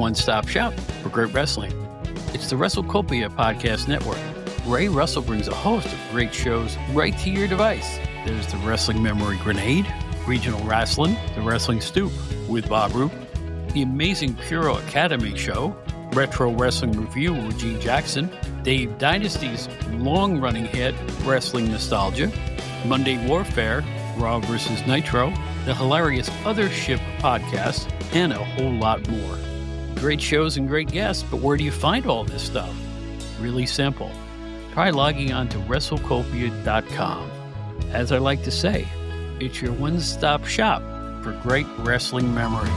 one-stop shop for great wrestling. It's the WrestleCopia Podcast Network. Ray Russell brings a host of great shows right to your device. There's the Wrestling Memory Grenade, Regional Wrestling, the Wrestling Stoop with Bob Roop, the Amazing Puro Academy Show, Retro Wrestling Review with Gene Jackson, Dave Dynasty's long-running hit, Wrestling Nostalgia, Monday Warfare, Raw vs. Nitro, the hilarious Other Ship podcast, and a whole lot more. Great shows and great guests, but where do you find all this stuff? Really simple. Try logging on to WrestleCopia.com. As I like to say, it's your one-stop shop for great wrestling memories.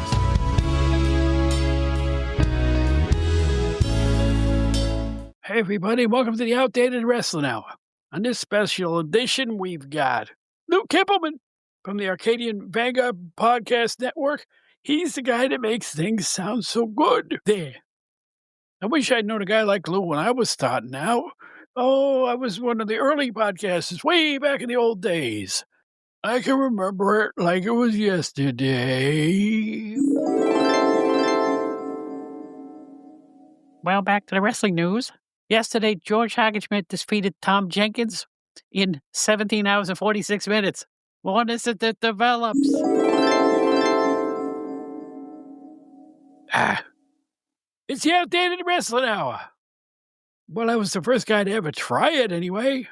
Hey everybody, welcome to the Outdated Wrestling Hour. On this special edition, we've got Lou Kipilman from the Arcadian Vanguard Podcast Network. He's the guy that makes things sound so good. There. I wish I'd known a guy like Lou when I was starting out. Oh, I was one of the early podcasters way back in the old days. I can remember it like it was yesterday. Well, back to the wrestling news. Yesterday, George Hackenschmidt defeated Tom Jenkins in 17 hours and 46 minutes. What is it that develops? It's the Outdated Wrestling Hour. Well, I was the first guy to ever try it anyway.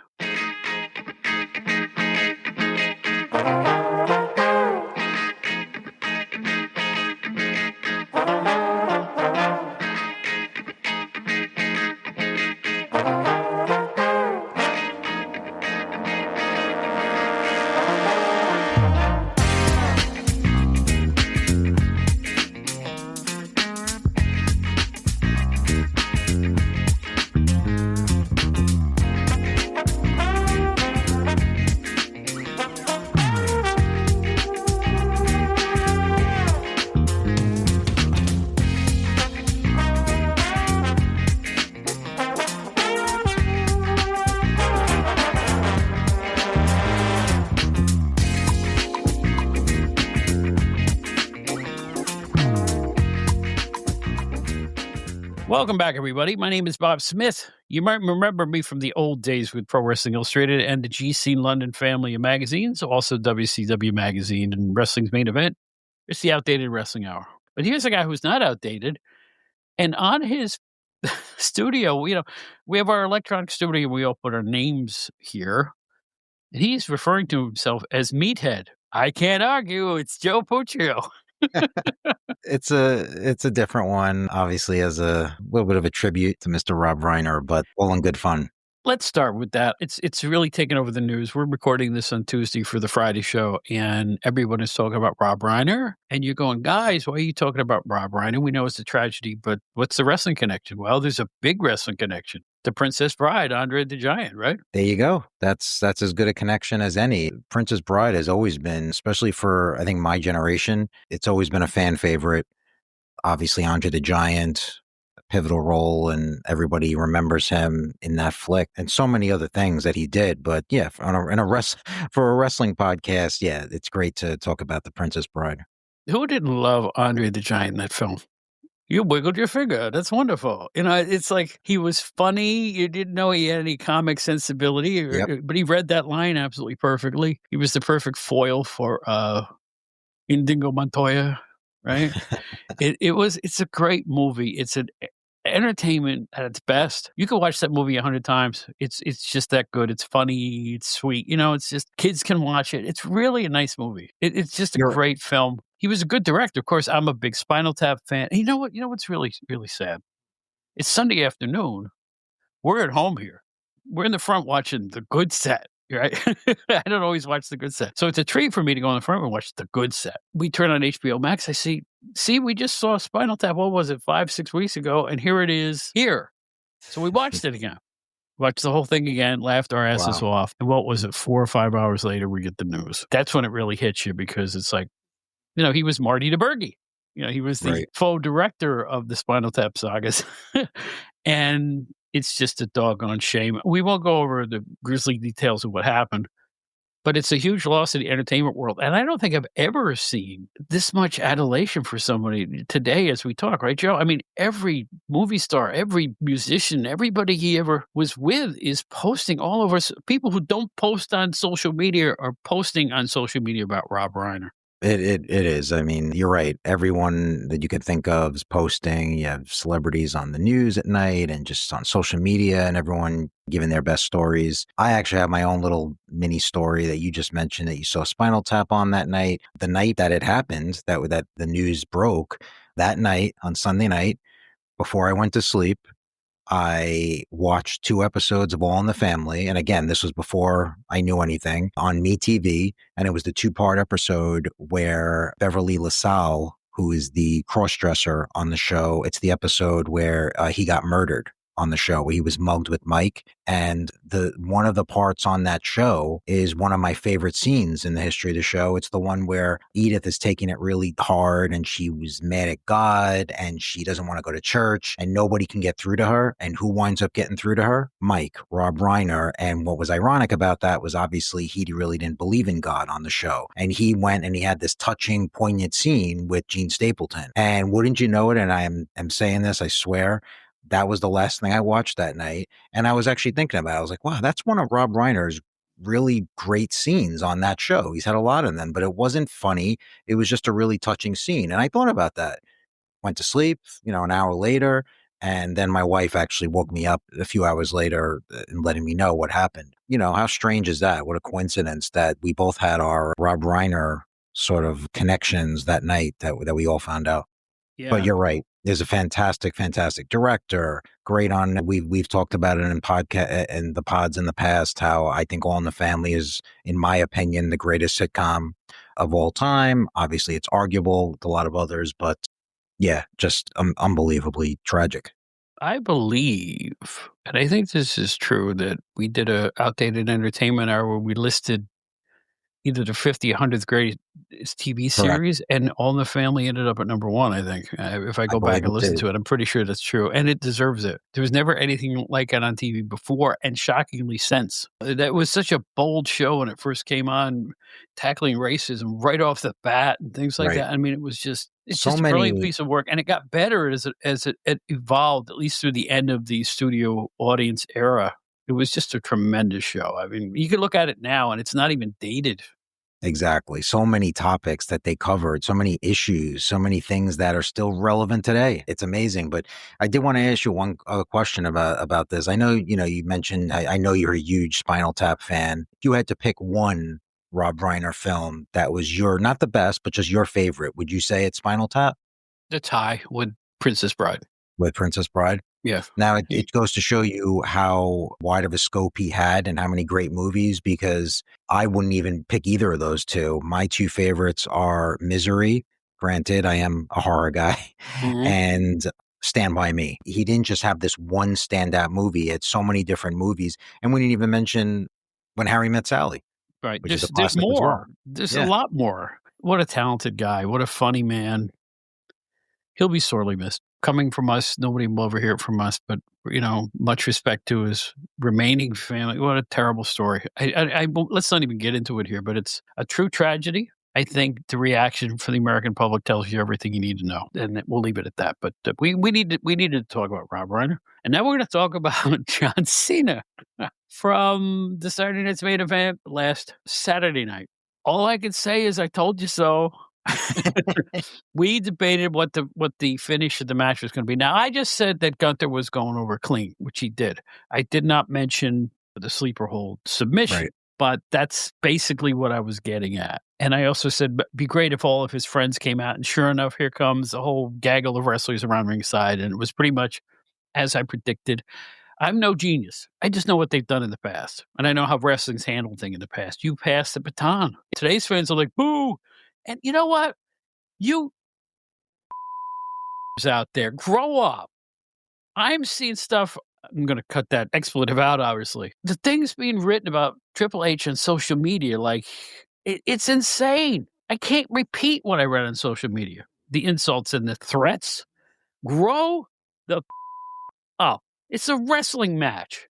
Welcome back, everybody. My name is Bob Smith. You might remember me from the old days with Pro Wrestling Illustrated and the GC London family of magazines, also WCW Magazine and Wrestling's Main Event. It's the Outdated Wrestling Hour. But here's a guy who's not outdated. And on his studio, we have our electronic studio. We all put our names here. And he's referring to himself as Meathead. I can't argue. It's Joe Puccio. It's a different one, obviously, as a little bit of a tribute to Mr. Rob Reiner, but all in good fun. Let's start with that. It's really taken over the news. We're recording this on Tuesday for the Friday show, and everyone is talking about Rob Reiner. And you're going, guys, why are you talking about Rob Reiner? We know it's a tragedy, but what's the wrestling connection? Well, there's a big wrestling connection. The Princess Bride, Andre the Giant, right? There you go. That's as good a connection as any. Princess Bride has always been, especially for, I think, my generation, it's always been a fan favorite. Obviously, Andre the Giant, a pivotal role, and everybody remembers him in that flick and so many other things that he did. But yeah, for a wrestling podcast, yeah, it's great to talk about the Princess Bride. Who didn't love Andre the Giant in that film? You wiggled your finger. That's wonderful. It's like he was funny. You didn't know he had any comic sensibility, but he read that line absolutely perfectly. He was the perfect foil for Inigo Montoya, right? It's a great movie. It's an entertainment at its best. You can watch that movie 100 times. It's just that good. It's funny. It's sweet. It's just kids can watch it. It's really a nice movie. It's just a great film. He was a good director. Of course, I'm a big Spinal Tap fan. And you know what? You know what's really, really sad? It's Sunday afternoon. We're at home here. We're in the front watching the good set, right? I don't always watch the good set. So it's a treat for me to go in the front and watch the good set. We turn on HBO Max. I see, we just saw Spinal Tap. What was it, 5-6 weeks ago? And here it is here. So we watched it again. Watched the whole thing again, laughed our asses off. And what was it, 4 or 5 hours later, we get the news. That's when it really hits you because it's like, he was Marty DeBurgi. He was the faux director of the Spinal Tap sagas. And it's just a doggone shame. We won't go over the grisly details of what happened, But it's a huge loss in the entertainment world, and I don't think I've ever seen this much adulation for somebody today as we talk, right, Joe? I mean, every movie star, every musician, everybody he ever was with is posting all over. People who don't post on social media are posting on social media about Rob Reiner. It is. I mean, you're right. Everyone that you could think of is posting. You have celebrities on the news at night and just on social media, and everyone giving their best stories. I actually have my own little mini story that you just mentioned that you saw Spinal Tap on that night. The night that it happened, that the news broke, that night on Sunday night before I went to sleep, I watched 2 episodes of All in the Family, and again, this was before I knew anything, on MeTV, and it was the 2-part episode where Beverly LaSalle, who is the cross-dresser on the show, it's the episode where he got murdered on the show, where he was mugged with Mike, and one of the parts on that show is one of my favorite scenes in the history of the show. It's the one where Edith is taking it really hard, and she was mad at God, and she doesn't want to go to church, and nobody can get through to her. And who winds up getting through to her? Mike, Rob Reiner. And what was ironic about that was obviously he really didn't believe in God on the show. And he went and he had this touching, poignant scene with Gene Stapleton. And wouldn't you know it, and I'm saying this, I swear, that was the last thing I watched that night. And I was actually thinking about it. I was like, wow, that's one of Rob Reiner's really great scenes on that show. He's had a lot of them, but it wasn't funny. It was just a really touching scene. And I thought about that. Went to sleep, an hour later. And then my wife actually woke me up a few hours later and letting me know what happened. How strange is that? What a coincidence that we both had our Rob Reiner sort of connections that night that we all found out. Yeah. But you're right. There's a fantastic, fantastic director. Great on. We've talked about it in podcast and the pods in the past. How I think All in the Family is, in my opinion, the greatest sitcom of all time. Obviously, it's arguable with a lot of others, but yeah, just unbelievably tragic. I believe, and I think this is true, that we did a outdated entertainment hour where we listed either the 50th, 100th greatest TV Correct. series, and All in the Family ended up at number 1, I think. If I go back and listen to it, I'm pretty sure that's true, and it deserves it. There was never anything like it on TV before, and shockingly since. That was such a bold show when it first came on, tackling racism right off the bat and things like that. I mean, it's just a brilliant piece of work, and it got better as it evolved, at least through the end of the studio audience era. It was just a tremendous show. I mean, you can look at it now, and it's not even dated. Exactly. So many topics that they covered, so many issues, so many things that are still relevant today. It's amazing. But I did want to ask you one other question about this. I know, you mentioned, I know you're a huge Spinal Tap fan. If you had to pick one Rob Reiner film that was not the best, but just your favorite, would you say it's Spinal Tap? The tie with Princess Bride. With Princess Bride? Yeah. Now, it goes to show you how wide of a scope he had and how many great movies, because I wouldn't even pick either of those two. My 2 favorites are Misery. Granted, I am a horror guy, and Stand By Me. He didn't just have this one standout movie. He had so many different movies. And we didn't even mention When Harry Met Sally. Right. There's more. Well. There's a lot more. What a talented guy. What a funny man. He'll be sorely missed. Coming from us, nobody will ever hear it from us, but, much respect to his remaining family. What a terrible story. I let's not even get into it here, but it's a true tragedy. I think the reaction for the American public tells you everything you need to know, and we'll leave it at that. But we needed to talk about Rob Reiner, and now we're going to talk about John Cena from the Saturday Night's Main Event last Saturday night. All I can say is I told you so. We debated what the finish of the match was going to be. Now, I just said that Gunther was going over clean, which he did. I did not mention the sleeper hold submission, but that's basically what I was getting at. And I also said, be great if all of his friends came out. And sure enough, here comes a whole gaggle of wrestlers around ringside. And it was pretty much as I predicted. I'm no genius. I just know what they've done in the past. And I know how wrestling's handled things in the past. You passed the baton. Today's fans are like, boo. And you know what? You out there, grow up. I'm seeing stuff. I'm going to cut that expletive out, obviously. The things being written about Triple H on social media, like, it's insane. I can't repeat what I read on social media. The insults and the threats. Grow the up. It's a wrestling match.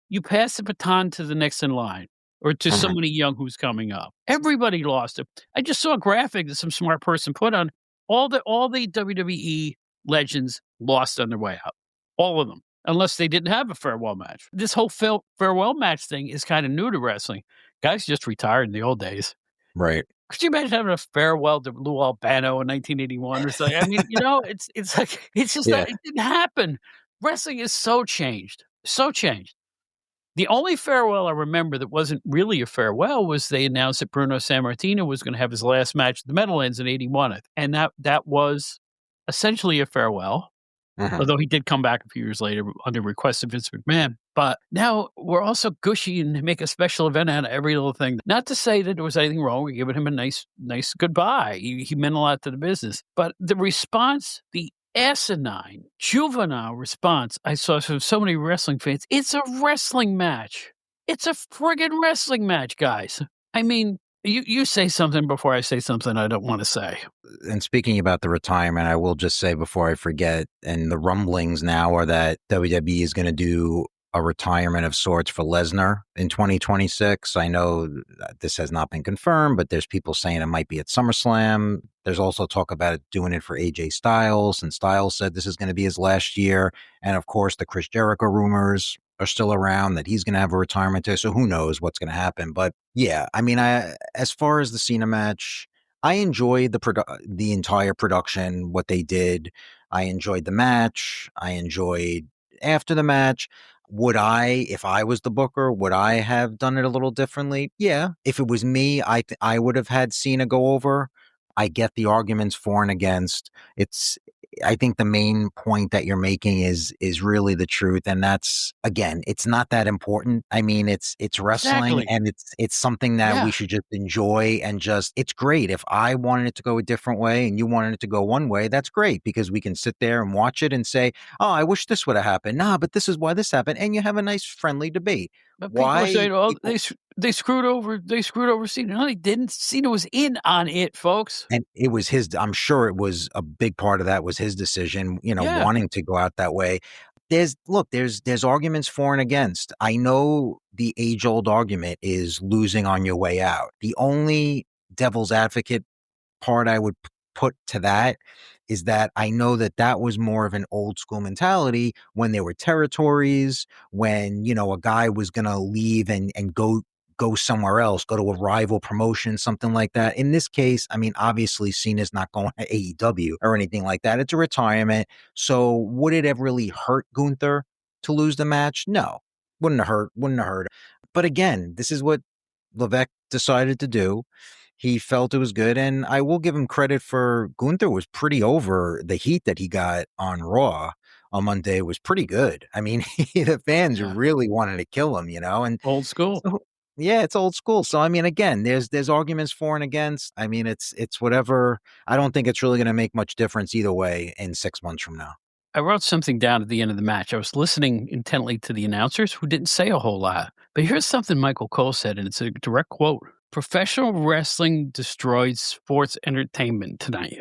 You pass the baton to the next in line. or to somebody young who's coming up. Everybody lost it. I just saw a graphic that some smart person put on. All the WWE legends lost on their way out. All of them, unless they didn't have a farewell match. This whole farewell match thing is kind of new to wrestling. Guys just retired in the old days. Right. Could you imagine having a farewell to Lou Albano in 1981 or something? I mean, it's like it's just Yeah. not, it didn't happen. Wrestling is so changed, so changed. The only farewell I remember that wasn't really a farewell was they announced that Bruno Sammartino was going to have his last match at the Meadowlands in '81, and that was essentially a farewell. Mhm. Although he did come back a few years later under request of Vince McMahon. But now we're also gushy and make a special event out of every little thing. Not to say that there was anything wrong. We're giving him a nice goodbye. He meant a lot to the business. But the response, the asinine, juvenile response I saw from so many wrestling fans, it's a wrestling match. It's a friggin' wrestling match, guys. I mean, you say something before I say something I don't want to say. And speaking about the retirement, I will just say before I forget, and the rumblings now are that WWE is going to do a retirement of sorts for Lesnar in 2026. I know this has not been confirmed, but there's people saying it might be at SummerSlam. There's also talk about it doing it for AJ Styles, and Styles said this is going to be his last year. And of course, the Chris Jericho rumors are still around that he's going to have a retirement too. So who knows what's going to happen? But yeah, I mean, as far as the Cena match, I enjoyed the entire production, what they did. I enjoyed the match. I enjoyed after the match. Would I, if I was the booker, would I have done it a little differently? Yeah. If it was me, I would have had Cena go over. I get the arguments for and against. I think the main point that you're making is really the truth, and that's, again, it's not that important. I mean, it's wrestling, Exactly. and it's something that we Yeah. should just enjoy, and just, it's great. If I wanted it to go a different way and you wanted it to go one way, that's great, because we can sit there and watch it and say, oh, I wish this would have happened. Nah, but this is why this happened, and you have a nice friendly debate. But people are Why saying, "Oh, people they screwed over Cena." No, they didn't. Cena was in on it, folks. And it was I'm sure it was a big part of that was his decision, Yeah, wanting to go out that way. There's arguments for and against. I know the age-old argument is losing on your way out. The only devil's advocate part I would put to that is that I know that was more of an old school mentality when there were territories, when, a guy was going to leave and go somewhere else, go to a rival promotion, something like that. In this case, I mean, obviously Cena's not going to AEW or anything like that. It's a retirement. So would it have really hurt Gunther to lose the match? No, wouldn't have hurt. But again, this is what Levesque decided to do. He felt it was good, and I will give him credit for Gunther was pretty over. The heat that he got on Raw on Monday was pretty good. I mean, the fans yeah. really wanted to kill him, and Old school. so yeah, it's old school. So I mean, again, there's arguments for and against. I mean, it's whatever. I don't think it's really going to make much difference either way in 6 months from now. I wrote something down at the end of the match. I was listening intently to the announcers who didn't say a whole lot. But here's something Michael Cole said, and it's a direct quote. Professional wrestling destroyed sports entertainment tonight.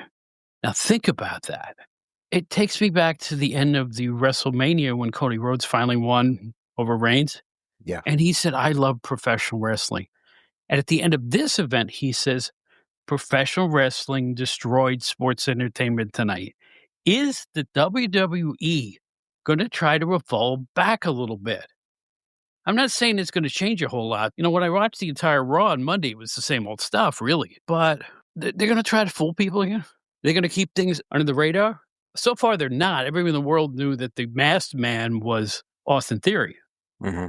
Now think about that. It takes me back to the end of the WrestleMania when Cody Rhodes finally won over Reigns. Yeah. And he said, I love professional wrestling. And at the end of this event, he says, professional wrestling destroyed sports entertainment tonight. Is the WWE going to try to evolve back a little bit? I'm not saying it's going to change a whole lot. When I watched the entire Raw on Monday, it was the same old stuff, really. But they're going to try to fool people again. They're going to keep things under the radar. So far, they're not. Everyone in the world knew that the masked man was Austin Theory. Mm-hmm.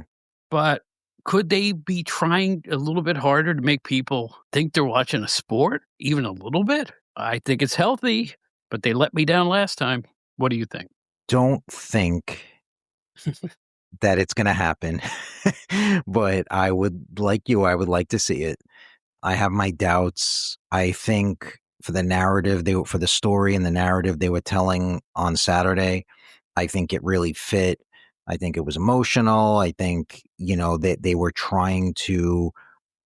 But could they be trying a little bit harder to make people think they're watching a sport, even a little bit? I think it's healthy, but they let me down last time. What do you think? Don't think that it's going to happen, but I would like to see it. I have my doubts. I think for the narrative, for the story and the narrative they were telling on Saturday, I think it really fit. I think it was emotional. I think, that they were trying to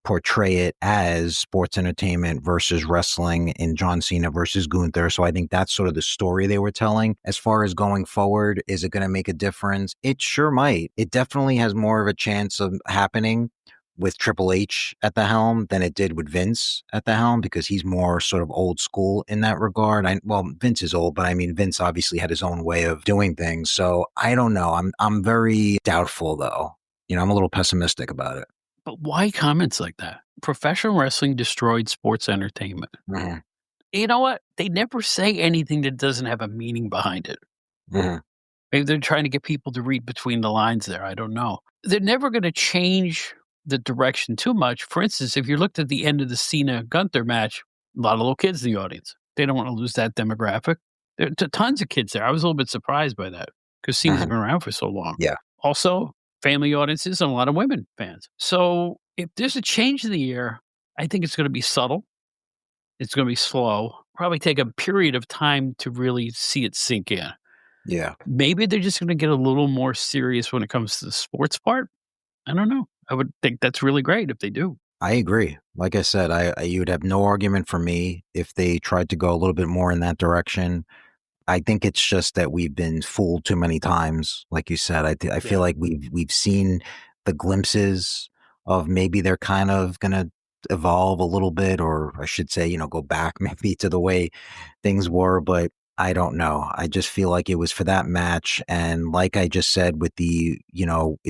portray it as sports entertainment versus wrestling in John Cena versus Gunther. So I think that's sort of the story they were telling. As far as going forward, is it going to make a difference? It sure might. It definitely has more of a chance of happening with Triple H at the helm than it did with Vince at the helm, because he's more sort of old school in that regard. Well, Vince is old, but I mean, Vince obviously had his own way of doing things. So I don't know. I'm very doubtful, though. I'm a little pessimistic about it. But why comments like that? Professional wrestling destroyed sports entertainment. Mhm. You know what? They never say anything that doesn't have a meaning behind it. Mhm. Maybe they're trying to get people to read between the lines there. I don't know. They're never going to change the direction too much. For instance, if you looked at the end of the Cena Gunther match, a lot of little kids in the audience. They don't want to lose that demographic. There are tons of kids there. I was a little bit surprised by that because Cena's Mhm. been around for so long. Yeah. Also, family audiences and a lot of women fans. So if there's a change in the air, I think it's going to be subtle. It's going to be slow. Probably take a period of time to really see it sink in. Yeah. Maybe they're just going to get a little more serious when it comes to the sports part. I don't know. I would think that's really great if they do. I agree. Like I said, you would have no argument for me if they tried to go a little bit more in that direction. I think it's just that we've been fooled too many times. Like you said, I feel like we've seen the glimpses of maybe they're kind of gonna evolve a little bit, or I should say, go back maybe to the way things were, but I don't know. I just feel like it was for that match. And like I just said, with is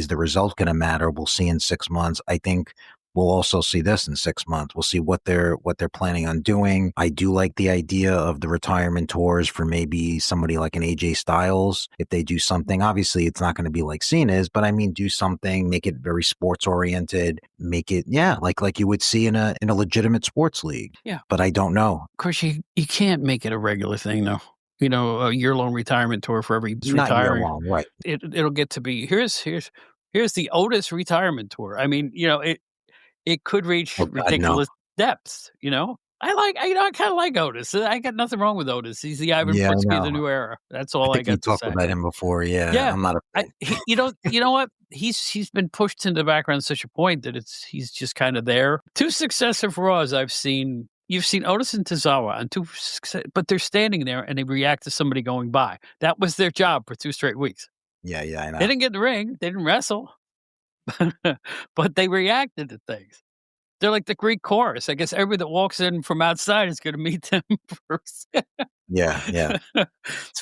the result going to matter? We'll see in 6 months. I think we'll also see this in 6 months. We'll see what they're planning on doing. I do like the idea of the retirement tours for maybe somebody like an AJ Styles. If they do something, obviously it's not going to be like Cena's, but I mean, do something, make it very sports oriented, make it, like you would see in a legitimate sports league. Yeah. But I don't know. Of course, you can't make it a regular thing, though. A year-long retirement tour for every Not retiring. year long, right? It'll get to be here's the Otis retirement tour. I mean, it could reach Oh God, no. ridiculous depths. I kind of like Otis. I got nothing wrong with Otis. He's the Ivan Yeah, I Putski of the know. new era. That's I all I think we got to talked say. about him before. Yeah, Yeah, I'm not a fan. you know what? He's been pushed into the background to such a point that he's just kind of there. 2 successive Raws I've seen. You've seen Otis and Tozawa on 2, but they're standing there and they react to somebody going by. That was their job for 2 straight weeks. Yeah, I know. They didn't get in the ring. They didn't wrestle, but they reacted to things. They're like the Greek chorus. I guess everybody that walks in from outside is going to meet them first. Yeah. But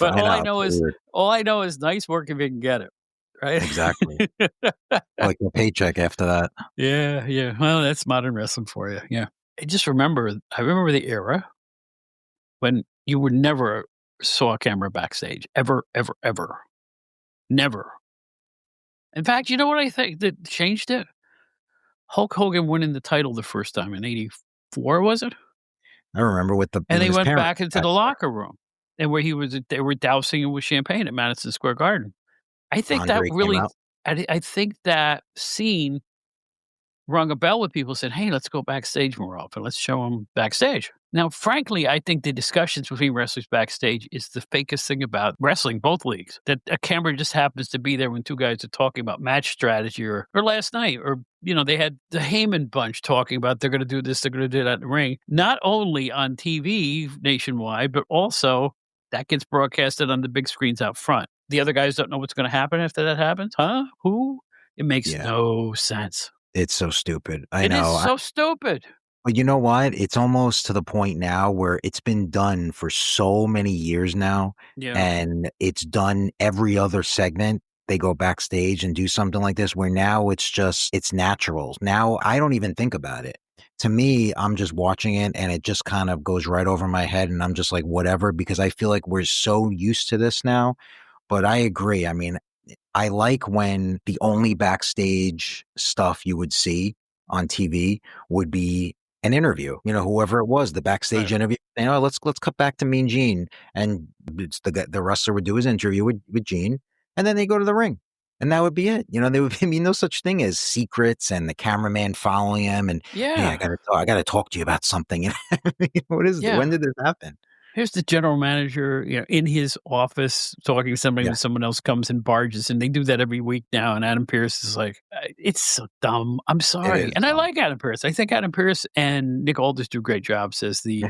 all Weird. I know is nice work if you can get it, right? Exactly. Like a paycheck after that. Yeah. Well, that's modern wrestling for you. Yeah. I remember the era when you would never saw a camera backstage. Ever, ever, ever. Never. In fact, you know what I think that changed it? Hulk Hogan winning the title the first time in '84, was it? I remember with And they his went parents back into back the there. locker room and where they were dousing him with champagne at Madison Square Garden. I think that Andre came really out. I think that scene rung a bell with people said, "Hey, let's go backstage more often. Let's show them backstage." Now, frankly, I think the discussions between wrestlers backstage is the fakest thing about wrestling, both leagues. That a camera just happens to be there when 2 guys are talking about match strategy or last night, or they had the Heyman bunch talking about they're going to do this, they're going to do that in the ring. Not only on TV nationwide, but also that gets broadcasted on the big screens out front. The other guys don't know what's going to happen after that happens. Huh? Who? It makes no sense. It's so stupid. I It is know. so stupid. But you know what? It's almost to the point now where it's been done for so many years now, Yeah. and it's done every other segment. They go backstage and do something like this where now it's natural. Now I don't even think about it. To me, I'm just watching it and it just kind of goes right over my head and I'm just like, whatever, because I feel like we're so used to this now. But I agree. I mean, I like when the only backstage stuff you would see on TV would be an interview. Whoever it was, the backstage interview. Let's cut back to Mean Gene, and it's the wrestler would do his interview with Gene, and then they go to the ring, and that would be it. They would. I mean, no such thing as secrets and the cameraman following him, and hey, I gotta talk to you about something. What is it? When did this happen? Here's the general manager, in his office talking to somebody when someone else comes and barges, and they do that every week now. And Adam Pearce is like, it's so dumb. I'm sorry. And I like Adam Pearce. I think Adam Pearce and Nick Aldis do great jobs as the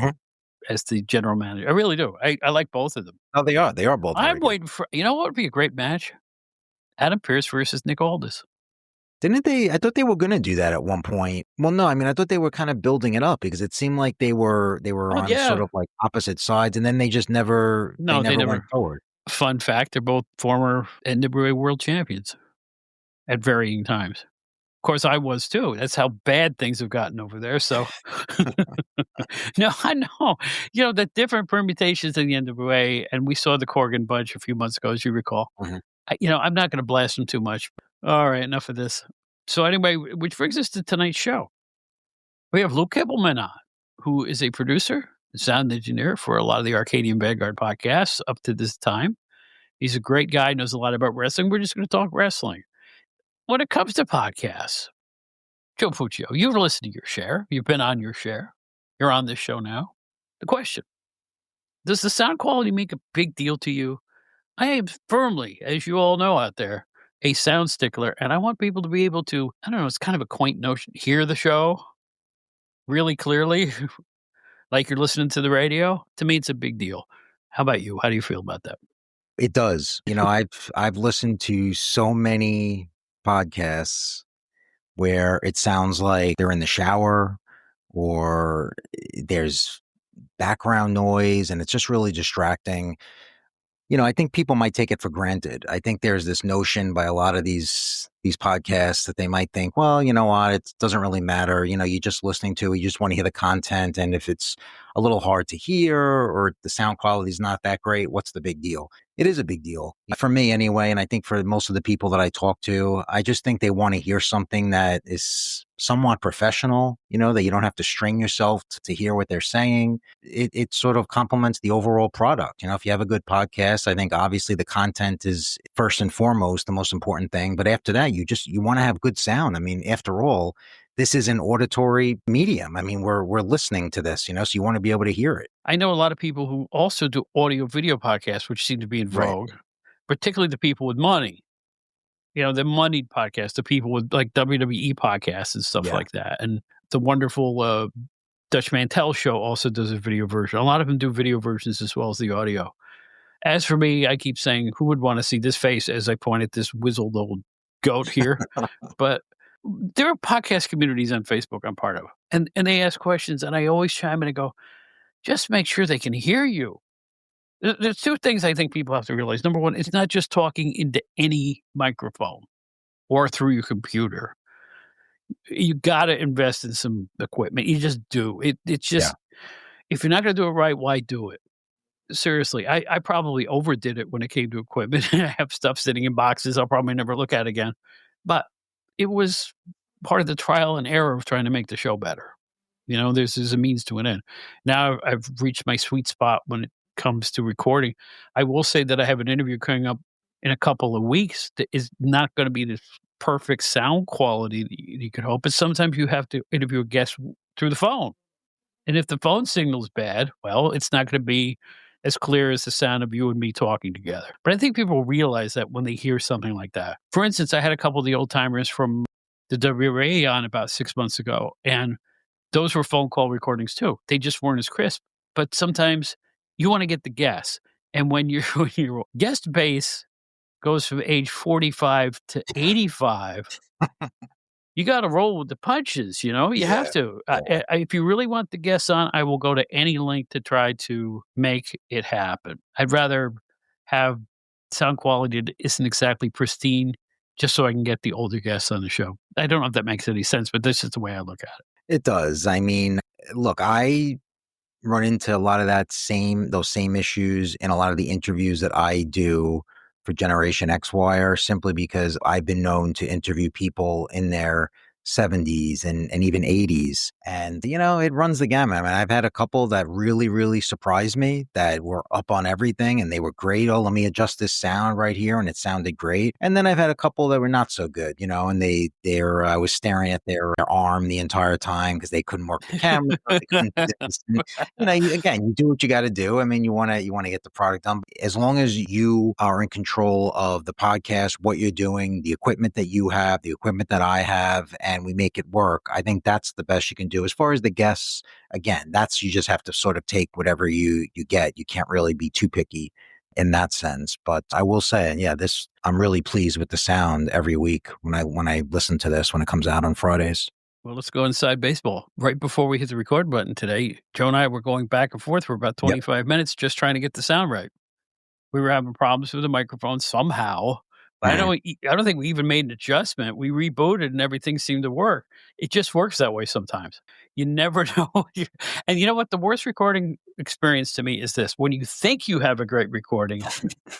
general manager. I really do. I like both of them. Oh, they are. They are both. I'm waiting for, what would be a great match? Adam Pearce versus Nick Aldis. Didn't they? I thought they were going to do that at one point. Well, no, I mean, I thought they were kind of building it up because it seemed like they were Oh, on sort yeah. of like opposite sides, and then they just never they No, they never went never. forward. Fun fact, they're both former NWA world champions at varying times. Of course, I was too. That's how bad things have gotten over there, so no, I know. The different permutations in the NWA, and we saw the Corgan bunch a few months ago, as you recall. Mhm. I'm not gonna blast them too much. All right, enough of this. So anyway, which brings us to tonight's show. We have Lou Kipilman on, who is a producer, sound engineer for a lot of the Arcadian Vanguard podcasts up to this time. He's a great guy, knows a lot about wrestling. We're just gonna talk wrestling. When it comes to podcasts, Joe Puccio, you've listened to your share. You've been on your share. You're on this show now. The question, does the sound quality make a big deal to you? I am firmly, as you all know out there, a sound stickler, and I want people to be able to, I don't know, it's kind of a quaint notion, hear the show really clearly, like you're listening to the radio. To me, it's a big deal. How about you? How do you feel about that? It does. I've listened to so many podcasts where it sounds like they're in the shower or there's background noise and it's just really distracting. I think people might take it for granted. I think there's this notion by a lot of these podcasts that they might think, well, you know what, it doesn't really matter. You're just listening to it, you just want to hear the content. And if it's a little hard to hear or the sound quality is not that great, what's the big deal? It is a big deal for me anyway. And I think for most of the people that I talk to, I just think they want to hear something that is somewhat professional, that you don't have to string yourself to hear what they're saying. It sort of complements the overall product. If you have a good podcast, I think obviously the content is first and foremost the most important thing. But after that, you want to have good sound. I mean, after all, this is an auditory medium. I mean, we're listening to this, so you want to be able to hear it. I know a lot of people who also do audio video podcasts, which seem to be in Right. vogue, particularly the people with money. The moneyed podcasts, the people with like WWE podcasts and stuff Yeah. like that. And the wonderful Dutch Mantel show also does a video version. A lot of them do video versions as well as the audio. As for me, I keep saying, who would want to see this face as I point at this wizzled old goat here? But there are podcast communities on Facebook I'm part of, and they ask questions, and I always chime in and go, just make sure they can hear you. There's two things I think people have to realize. Number one, it's not just talking into any microphone or through your computer. You got to invest in some equipment. You just do. It's just, if you're not going to do it right, why do it? Seriously, I probably overdid it when it came to equipment. I have stuff sitting in boxes I'll probably never look at again. But it was part of the trial and error of trying to make the show better. There's a means to an end. Now I've reached my sweet spot when it comes to recording. I will say that I have an interview coming up in a couple of weeks that is not going to be the perfect sound quality that you could hope, but sometimes you have to interview a guest through the phone. And if the phone signal's bad, well, it's not going to be as clear as the sound of you and me talking together. But I think people realize that when they hear something like that. For instance, I had a couple of the old timers from the WRA on about 6 months ago, and those were phone call recordings too. They just weren't as crisp. But sometimes you want to get the guess. And when your guest base goes from age 45 to 85, you got to roll with the punches, you have to. If you really want the guests on, I will go to any length to try to make it happen. I'd rather have sound quality that isn't exactly pristine just so I can get the older guests on the show. I don't know if that makes any sense, but this is the way I look at it. It does. I mean, look, I run into a lot of those same issues in a lot of the interviews that I do for Generation X Wire, simply because I've been known to interview people in their 70s and even 80s. And, it runs the gamut. I mean, I've had a couple that really, really surprised me that were up on everything and they were great. Oh, let me adjust this sound right here. And it sounded great. And then I've had a couple that were not so good, and I was staring at their arm the entire time because they couldn't work the camera. They couldn't do this. And, again, you do what you got to do. I mean, you want to get the product done. As long as you are in control of the podcast, what you're doing, the equipment that you have, the equipment that I have, and we make it work, I think that's the best you can do. As far as the guests, again, you just have to sort of take whatever you get. You can't really be too picky in that sense. But I will say, and yeah, I'm really pleased with the sound every week when I listen to this when it comes out on Fridays. Well, let's go inside baseball. Right before we hit the record button today, Joe and I were going back and forth for about Yep. 25 minutes just trying to get the sound right. We were having problems with the microphone somehow. But Mhm. I don't think we even made an adjustment. We rebooted and everything seemed to work. It just works that way sometimes. You never know. And you know what? The worst recording experience to me is this: when you think you have a great recording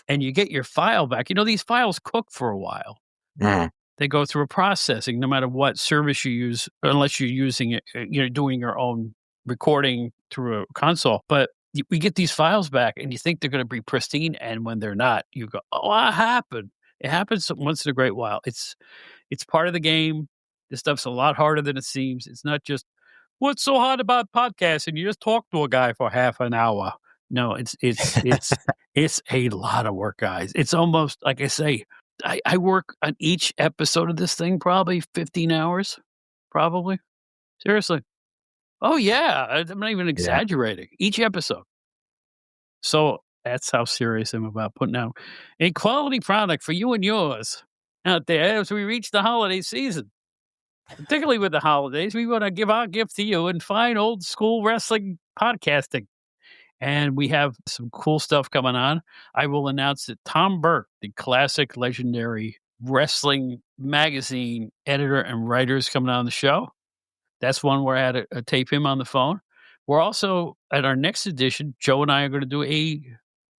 and you get your file back. These files cook for a while. Mhm. They go through a processing no matter what service you use, unless you're using it, doing your own recording through a console. But we get these files back and you think they're going to be pristine. And when they're not, you go, oh, what happened? It happens once in a great while. It's part of the game. This stuff's a lot harder than it seems. It's not just what's so hard about podcasting. You just talk to a guy for half an hour. No, it's a lot of work, guys. It's almost like I say, I work on each episode of this thing probably 15 hours, probably. Seriously. Oh, yeah. I'm not even Yeah. exaggerating. Each episode. So that's how serious I'm about putting out a quality product for you and yours out there as we reach the holiday season. Particularly with the holidays, we want to give our gift to you and fine old school wrestling podcasting. And we have some cool stuff coming on. I will announce that Tom Burke, the classic legendary wrestling magazine editor and writer, is coming on the show. That's one where I had to tape him on the phone. We're also, at our next edition, Joe and I are going to do a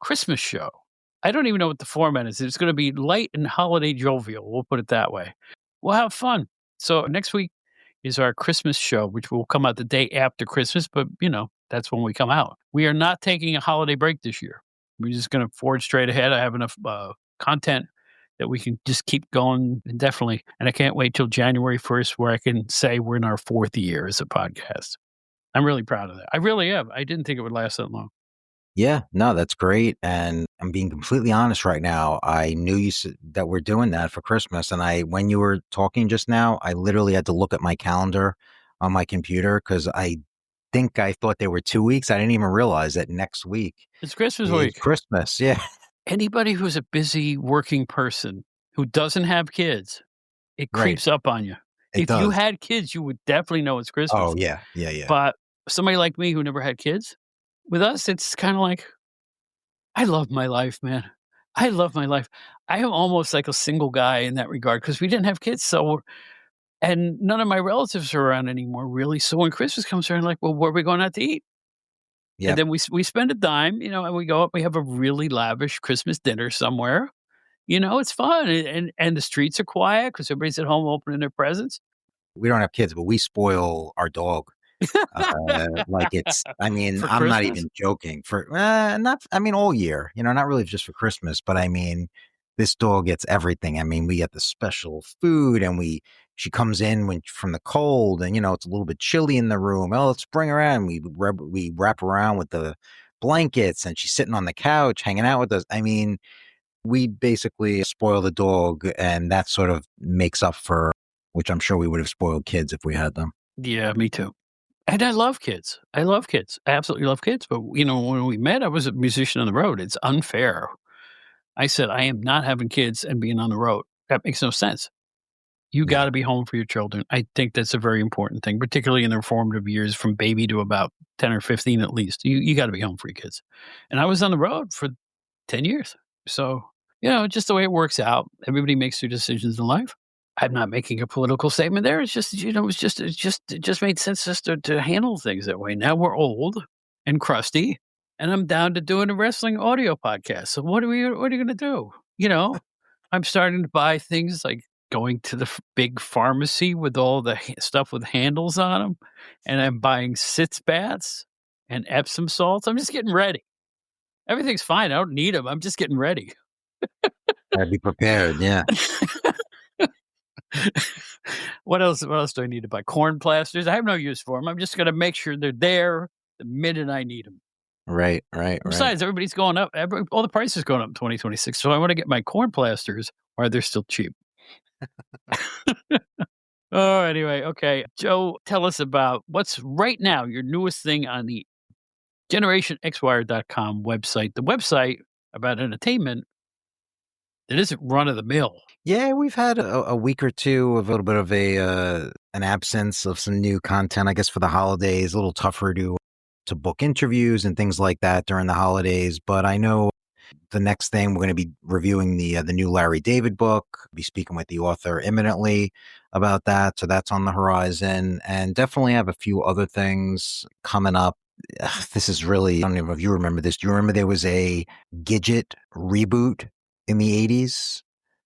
Christmas show. I don't even know what the format is. It's going to be light and holiday jovial. We'll put it that way. We'll have fun. So next week is our Christmas show, which will come out the day after Christmas, but that's when we come out. We are not taking a holiday break this year. We're just going to forge straight ahead. I have enough content that we can just keep going indefinitely. And I can't wait till January 1st where I can say we're in our 4th year as a podcast. I'm really proud of that. I really am. I didn't think it would last that long. Yeah, no, that's great. And I'm being completely honest right now. I knew you said that we're doing that for Christmas. And when you were talking just now, I literally had to look at my calendar on my computer because I thought they were 2 weeks. I didn't even realize that next week It's Christmas is week. Christmas. Yeah. Anybody who's a busy working person who doesn't have kids, it creeps up on you. If you had kids, you would definitely know it's Christmas. Oh, yeah. Yeah. Yeah. But somebody like me who never had kids, with us, it's kind of like, I love my life, man. I love my life. I am almost like a single guy in that regard because we didn't have kids. And none of my relatives are around anymore, really. So when Christmas comes around, like, well, where are we going out to eat? Yeah. And then we spend a dime, and we go up, we have a really lavish Christmas dinner somewhere. It's fun. And the streets are quiet because everybody's at home opening their presents. We don't have kids, but we spoil our dog. Like For I'm not Christmas? even joking all year, not really just for Christmas, but this dog gets everything. We get the special food and she comes in from the cold and, it's a little bit chilly in the room. Oh, let's bring her in. We wrap around with the blankets and she's sitting on the couch hanging out with us. We basically spoil the dog and that sort of makes up for, which I'm sure we would have spoiled kids if we had them. Yeah, me too. And I love kids. I love kids. I absolutely love kids. But, when we met, I was a musician on the road. It's unfair. I said, I am not having kids and being on the road. That makes no sense. You got to be home for your children. I think that's a very important thing, particularly in their formative years from baby to about 10 or 15 at least. You got to be home for your kids. And I was on the road for 10 years. So, just the way it works out. Everybody makes their decisions in life. I'm not making a political statement there. It's just, it just made sense just to handle things that way. Now we're old and crusty, and I'm down to doing a wrestling audio podcast. So what are you going to do? I'm starting to buy things like going to the big pharmacy with all the stuff with handles on them, and I'm buying sitz baths and Epsom salts. I'm just getting ready. Everything's fine. I don't need them. I'm just getting ready. Gotta be prepared. Yeah. What else do I need to buy? Corn plasters? I have no use for them. I'm just going to make sure they're there the minute I need them. Right. Besides, everybody's going up. All the prices going up in 2026. So I want to get my corn plasters while they're still cheap. Oh, anyway. Okay. Joe, tell us about what's right now your newest thing on the generationxwire.com website. The website, about entertainment that isn't run of the mill. Yeah, we've had a week or two of a little bit of an absence of some new content, I guess, for the holidays. A little tougher to book interviews and things like that during the holidays. But I know the next thing we're going to be reviewing the new Larry David book. Be speaking with the author imminently about that, so that's on the horizon, and definitely have a few other things coming up. This is really, I don't even know if you remember this. Do you remember there was a Gidget reboot in the 80s?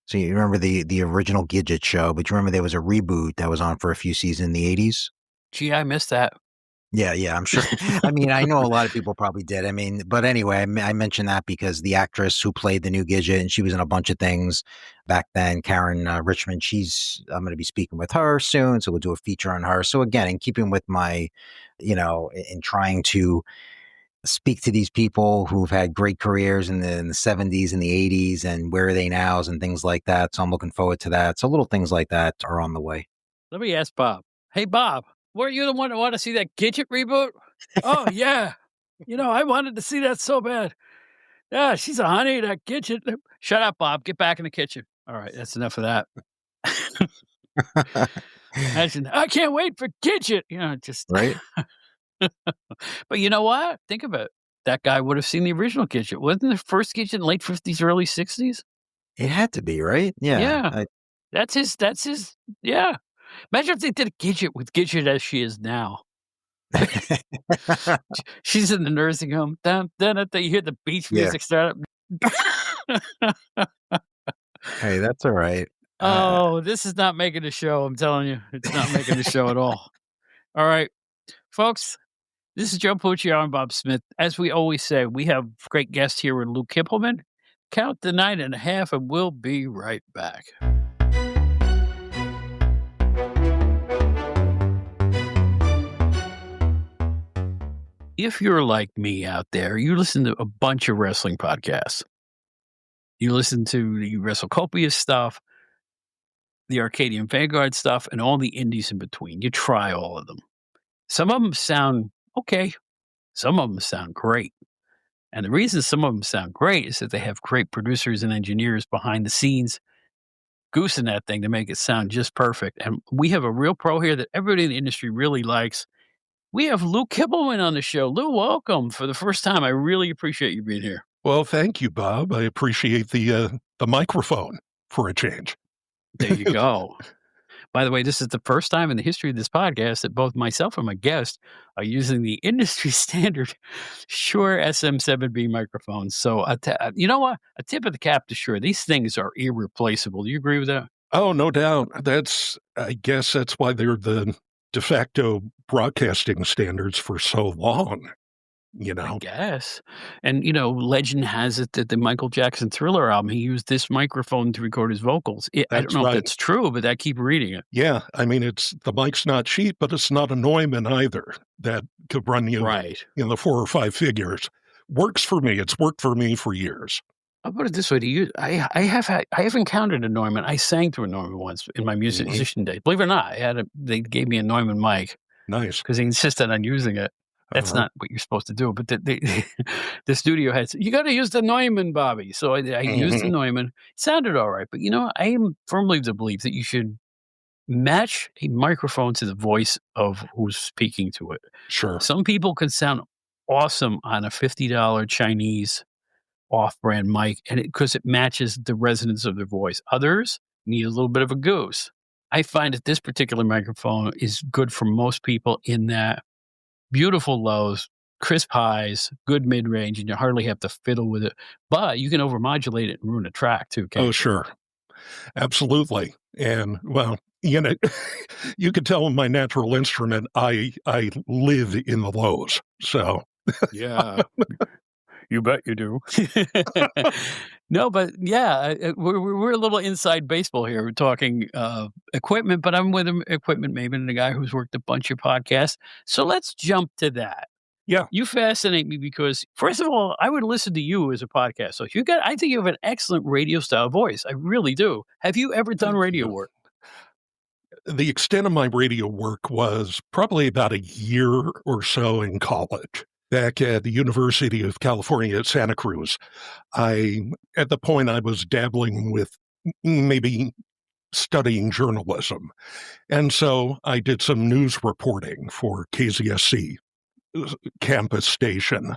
So you remember the original Gidget show, but you remember there was a reboot that was on for a few seasons in the 80s? Gee, I missed that. Yeah, I'm sure. I mean, I know a lot of people probably did. I mean, but anyway, I mentioned that because the actress who played the new Gidget, and she was in a bunch of things back then, Karen Richmond, I'm going to be speaking with her soon, so we'll do a feature on her. So again, in keeping with my, in trying to speak to these people who've had great careers in the 70s and the 80s and where are they now and things like that. So I'm looking forward to that. So little things like that are on the way. Let me ask Bob. Hey, Bob, weren't you the one that wanted to see that Gidget reboot? Oh, yeah. I wanted to see that so bad. Yeah, she's a honey, that Gidget. Shut up, Bob. Get back in the kitchen. All right, that's enough of that. Imagine, I can't wait for Gidget. Just right. But you know what? Think of it. That guy would have seen the original Gidget. Wasn't the first Gidget in late 50s, early 60s? It had to be, right? Yeah. Yeah. That's his. Yeah. Imagine if they did a Gidget with Gidget as she is now. She's in the nursing home. Then you hear the beach music start up. Hey, that's all right. Oh, this is not making the show. I'm telling you, it's not making the show at all. All right, folks. This is Joe Puccio and Bob Smith. As we always say, we have great guests here with Lou Kipilman. Count the 9.5, and we'll be right back. If you're like me out there, you listen to a bunch of wrestling podcasts. You listen to the WrestleCopia stuff, the Arcadian Vanguard stuff, and all the indies in between. You try all of them. Some of them sound okay. Some of them sound great. And the reason some of them sound great is that they have great producers and engineers behind the scenes goosing that thing to make it sound just perfect. And we have a real pro here that everybody in the industry really likes. We have Lou Kipilman on the show. Lou, welcome for the first time. I really appreciate you being here. Well, thank you, Bob. I appreciate the microphone for a change. There you go. By the way, this is the first time in the history of this podcast that both myself and my guest are using the industry standard Shure SM7B microphones. So, you know what? A tip of the cap to Shure. These things are irreplaceable. Do you agree with that? Oh, no doubt. I guess that's why they're the de facto broadcasting standards for so long. I guess. And, legend has it that the Michael Jackson Thriller album, he used this microphone to record his vocals. I don't know if that's true, but I keep reading it. Yeah. I mean, the mic's not cheap, but it's not a Neumann either that could run you in the 4 or 5 figures. Works for me. It's worked for me for years. I'll put it this way. I have encountered a Neumann. I sang to a Neumann once in my musician days. Believe it or not, they gave me a Neumann mic. Nice. Because they insisted on using it. That's not what you're supposed to do. But the studio had said, you got to use the Neumann, Bobby. So I used the Neumann. It sounded all right. But, I am firmly of the belief that you should match a microphone to the voice of who's speaking to it. Sure. Some people can sound awesome on a $50 Chinese off-brand mic because it matches the resonance of their voice. Others need a little bit of a goose. I find that this particular microphone is good for most people in that beautiful lows, crisp highs, good mid-range, and you hardly have to fiddle with it. But you can overmodulate it and ruin a track too. Oh, sure. Absolutely. And, well, you can tell in my natural instrument, I live in the lows. So. Yeah. You bet you do. No, but yeah, we're a little inside baseball here. We're talking equipment, but I'm with an equipment maven, the guy who's worked a bunch of podcasts. So let's jump to that. Yeah. You fascinate me because, first of all, I would listen to you as a podcast. So I think you have an excellent radio style voice. I really do. Have you ever done radio work? The extent of my radio work was probably about a year or so in college. back at the University of California at Santa Cruz. At the point, I was dabbling with maybe studying journalism. And so I did some news reporting for KZSC campus station.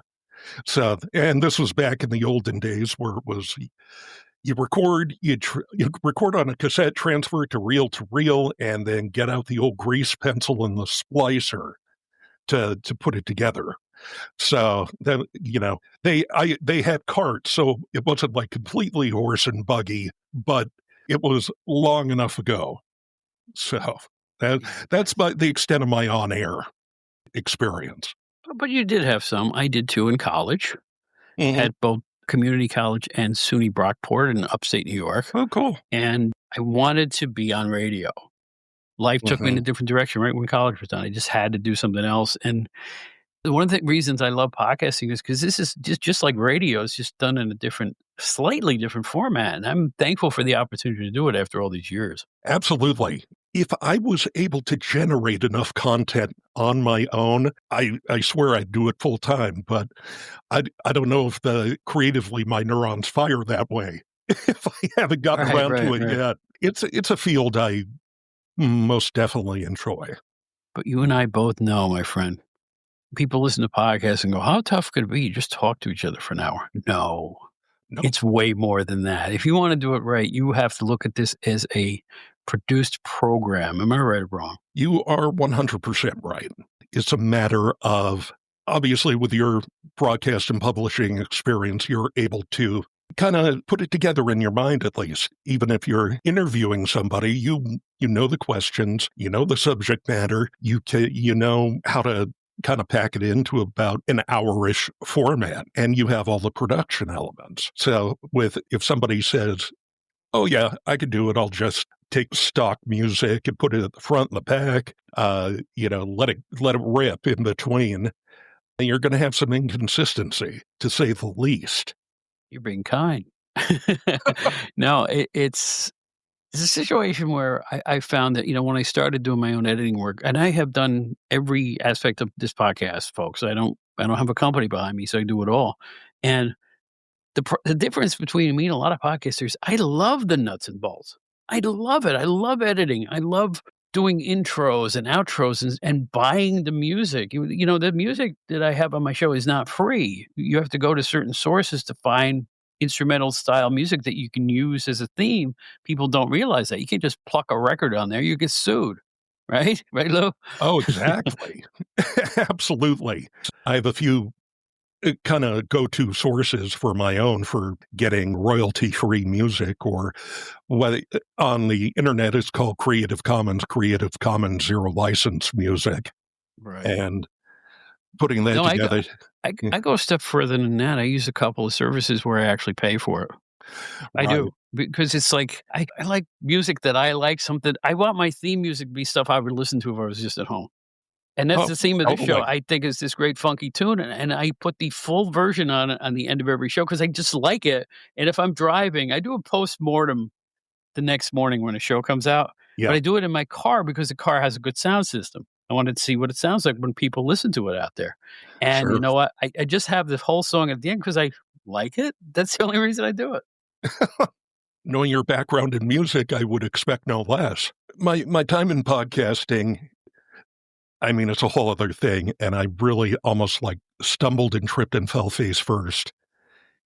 So, and this was back in the olden days where it was you record on a cassette, transfer it to reel, and then get out the old grease pencil and the splicer to put it together. So that, they had carts, so it wasn't like completely horse and buggy, but it was long enough ago. So that's the extent of my on-air experience. But you did have some. I did too in college, at both community college and SUNY Brockport in upstate New York. Oh, cool. And I wanted to be on radio. Life took me in a different direction right when college was done. I just had to do something else. And one of the reasons I love podcasting is because this is just like radio. It's just done in a slightly different format. And I'm thankful for the opportunity to do it after all these years. Absolutely. If I was able to generate enough content on my own, I swear I'd do it full time. But I don't know if creatively my neurons fire that way. If I haven't gotten around to it yet, it's a field I most definitely enjoy. But you and I both know, my friend, people listen to podcasts and go, how tough could it be? You just talk to each other for an hour. No, it's way more than that. If you want to do it right, you have to look at this as a produced program. Am I right or wrong? You are 100% right. It's a matter of, obviously, with your broadcast and publishing experience, you're able to kind of put it together in your mind, at least. Even if you're interviewing somebody, you know the questions, you know the subject matter, you know how to kind of pack it into about an hour-ish format, and you have all the production elements. So if somebody says, oh yeah, I can do it, I'll just take stock music and put it at the front and the back, let it rip in between, and you're going to have some inconsistency, to say the least. You're being kind. No, it's a situation where I found that, when I started doing my own editing work, and I have done every aspect of this podcast, folks. I don't have a company behind me, so I do it all. And the difference between me and a lot of podcasters, I love the nuts and bolts. I love it. I love editing. I love doing intros and outros and buying the music. The music that I have on my show is not free. You have to go to certain sources to find instrumental style music that you can use as a theme. People don't realize that. You can't just pluck a record on there. You get sued. Right? Right, Lou? Oh, exactly. Absolutely. I have a few kind of go-to sources for my own for getting royalty-free music, or what on the internet is called Creative Commons zero license music. Right. And putting that together. I go a step further than that. I use a couple of services where I actually pay for it. I do, because it's like, I like music that I like. Something I want my theme music to be stuff I would listen to if I was just at home. And that's the theme of the show. I think it's this great funky tune, and I put the full version on it on the end of every show because I just like it. And if I'm driving, I do a post-mortem the next morning when a show comes out. Yeah. But I do it in my car because the car has a good sound system. I wanted to see what it sounds like when people listen to it out there. And you know what? I just have this whole song at the end because I like it. That's the only reason I do it. Knowing your background in music, I would expect no less. My time in podcasting, I mean, it's a whole other thing, and I really almost like stumbled and tripped and fell face first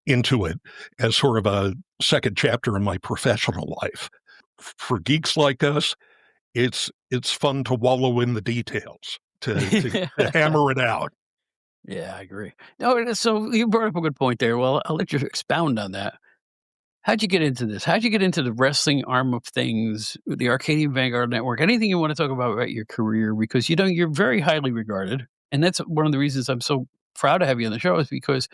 into it as sort of a second chapter in my professional life. For geeks like us, it's fun to wallow in the details, to hammer it out. Yeah, I agree. No, so you brought up a good point there. Well, I'll let you expound on that. How'd you get into this? How'd you get into the wrestling arm of things, the Arcadian Vanguard Network? Anything you want to talk about your career? Because, you're very highly regarded. And that's one of the reasons I'm so proud to have you on the show, is because,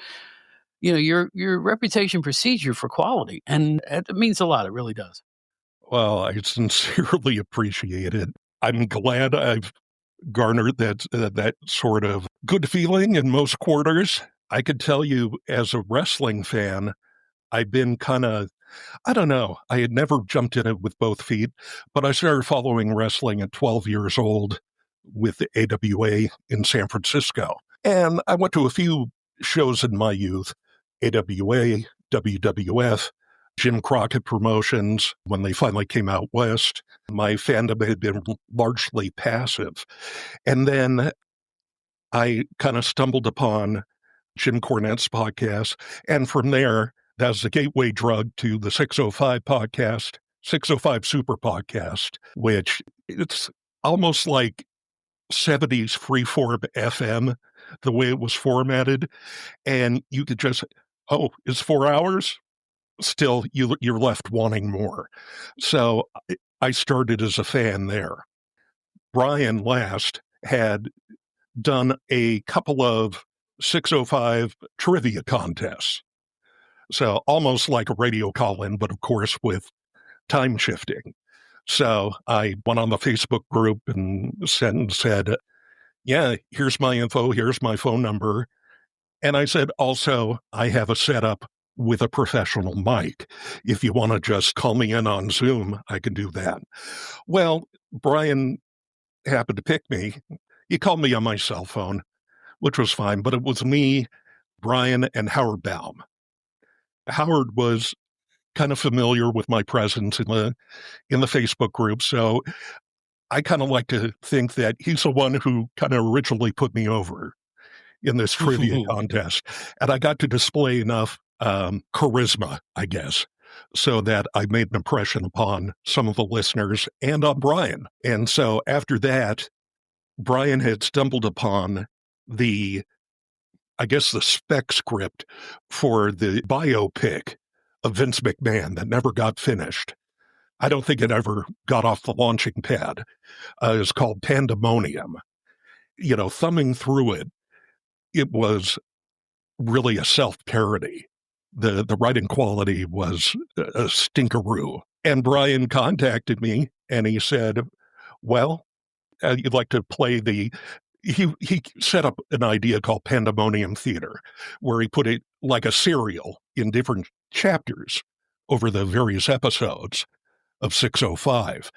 your reputation precedes you for quality. And it means a lot. It really does. Well, I sincerely appreciate it. I'm glad I've garnered that sort of good feeling in most quarters. I could tell you, as a wrestling fan, I've been kind of, I don't know, I had never jumped in it with both feet, but I started following wrestling at 12 years old with the AWA in San Francisco. And I went to a few shows in my youth, AWA, WWF, Jim Crockett Promotions, when they finally came out west. My fandom had been largely passive. And then I kind of stumbled upon Jim Cornette's podcast. And from there, that was the gateway drug to the 605 podcast, 605 Super Podcast, which it's almost like 70s freeform FM, the way it was formatted. And you could just, oh, it's 4 hours? Still, you're left wanting more. So I started as a fan there. Brian Last had done a couple of 605 trivia contests. So almost like a radio call-in, but of course with time shifting. So I went on the Facebook group and said, yeah, here's my info, here's my phone number. And I said, also, I have a setup with a professional mic. If you want to just call me in on Zoom, I can do that. Well, Brian happened to pick me. He called me on my cell phone, which was fine, but it was me, Brian, and Howard Baum. Howard was kind of familiar with my presence in the Facebook group, so I kind of like to think that he's the one who kind of originally put me over in this trivia contest. And I got to display enough charisma, I guess, so that I made an impression upon some of the listeners and on Brian. And so after that, Brian had stumbled upon the spec script for the biopic of Vince McMahon that never got finished. I don't think it ever got off the launching pad. It was called Pandemonium. You know, thumbing through it, it was really a self-parody. The writing quality was a stinkeroo. And Brian contacted me and he said, well, you'd like to play he set up an idea called Pandemonium Theater, where he put it like a serial in different chapters over the various episodes of 605.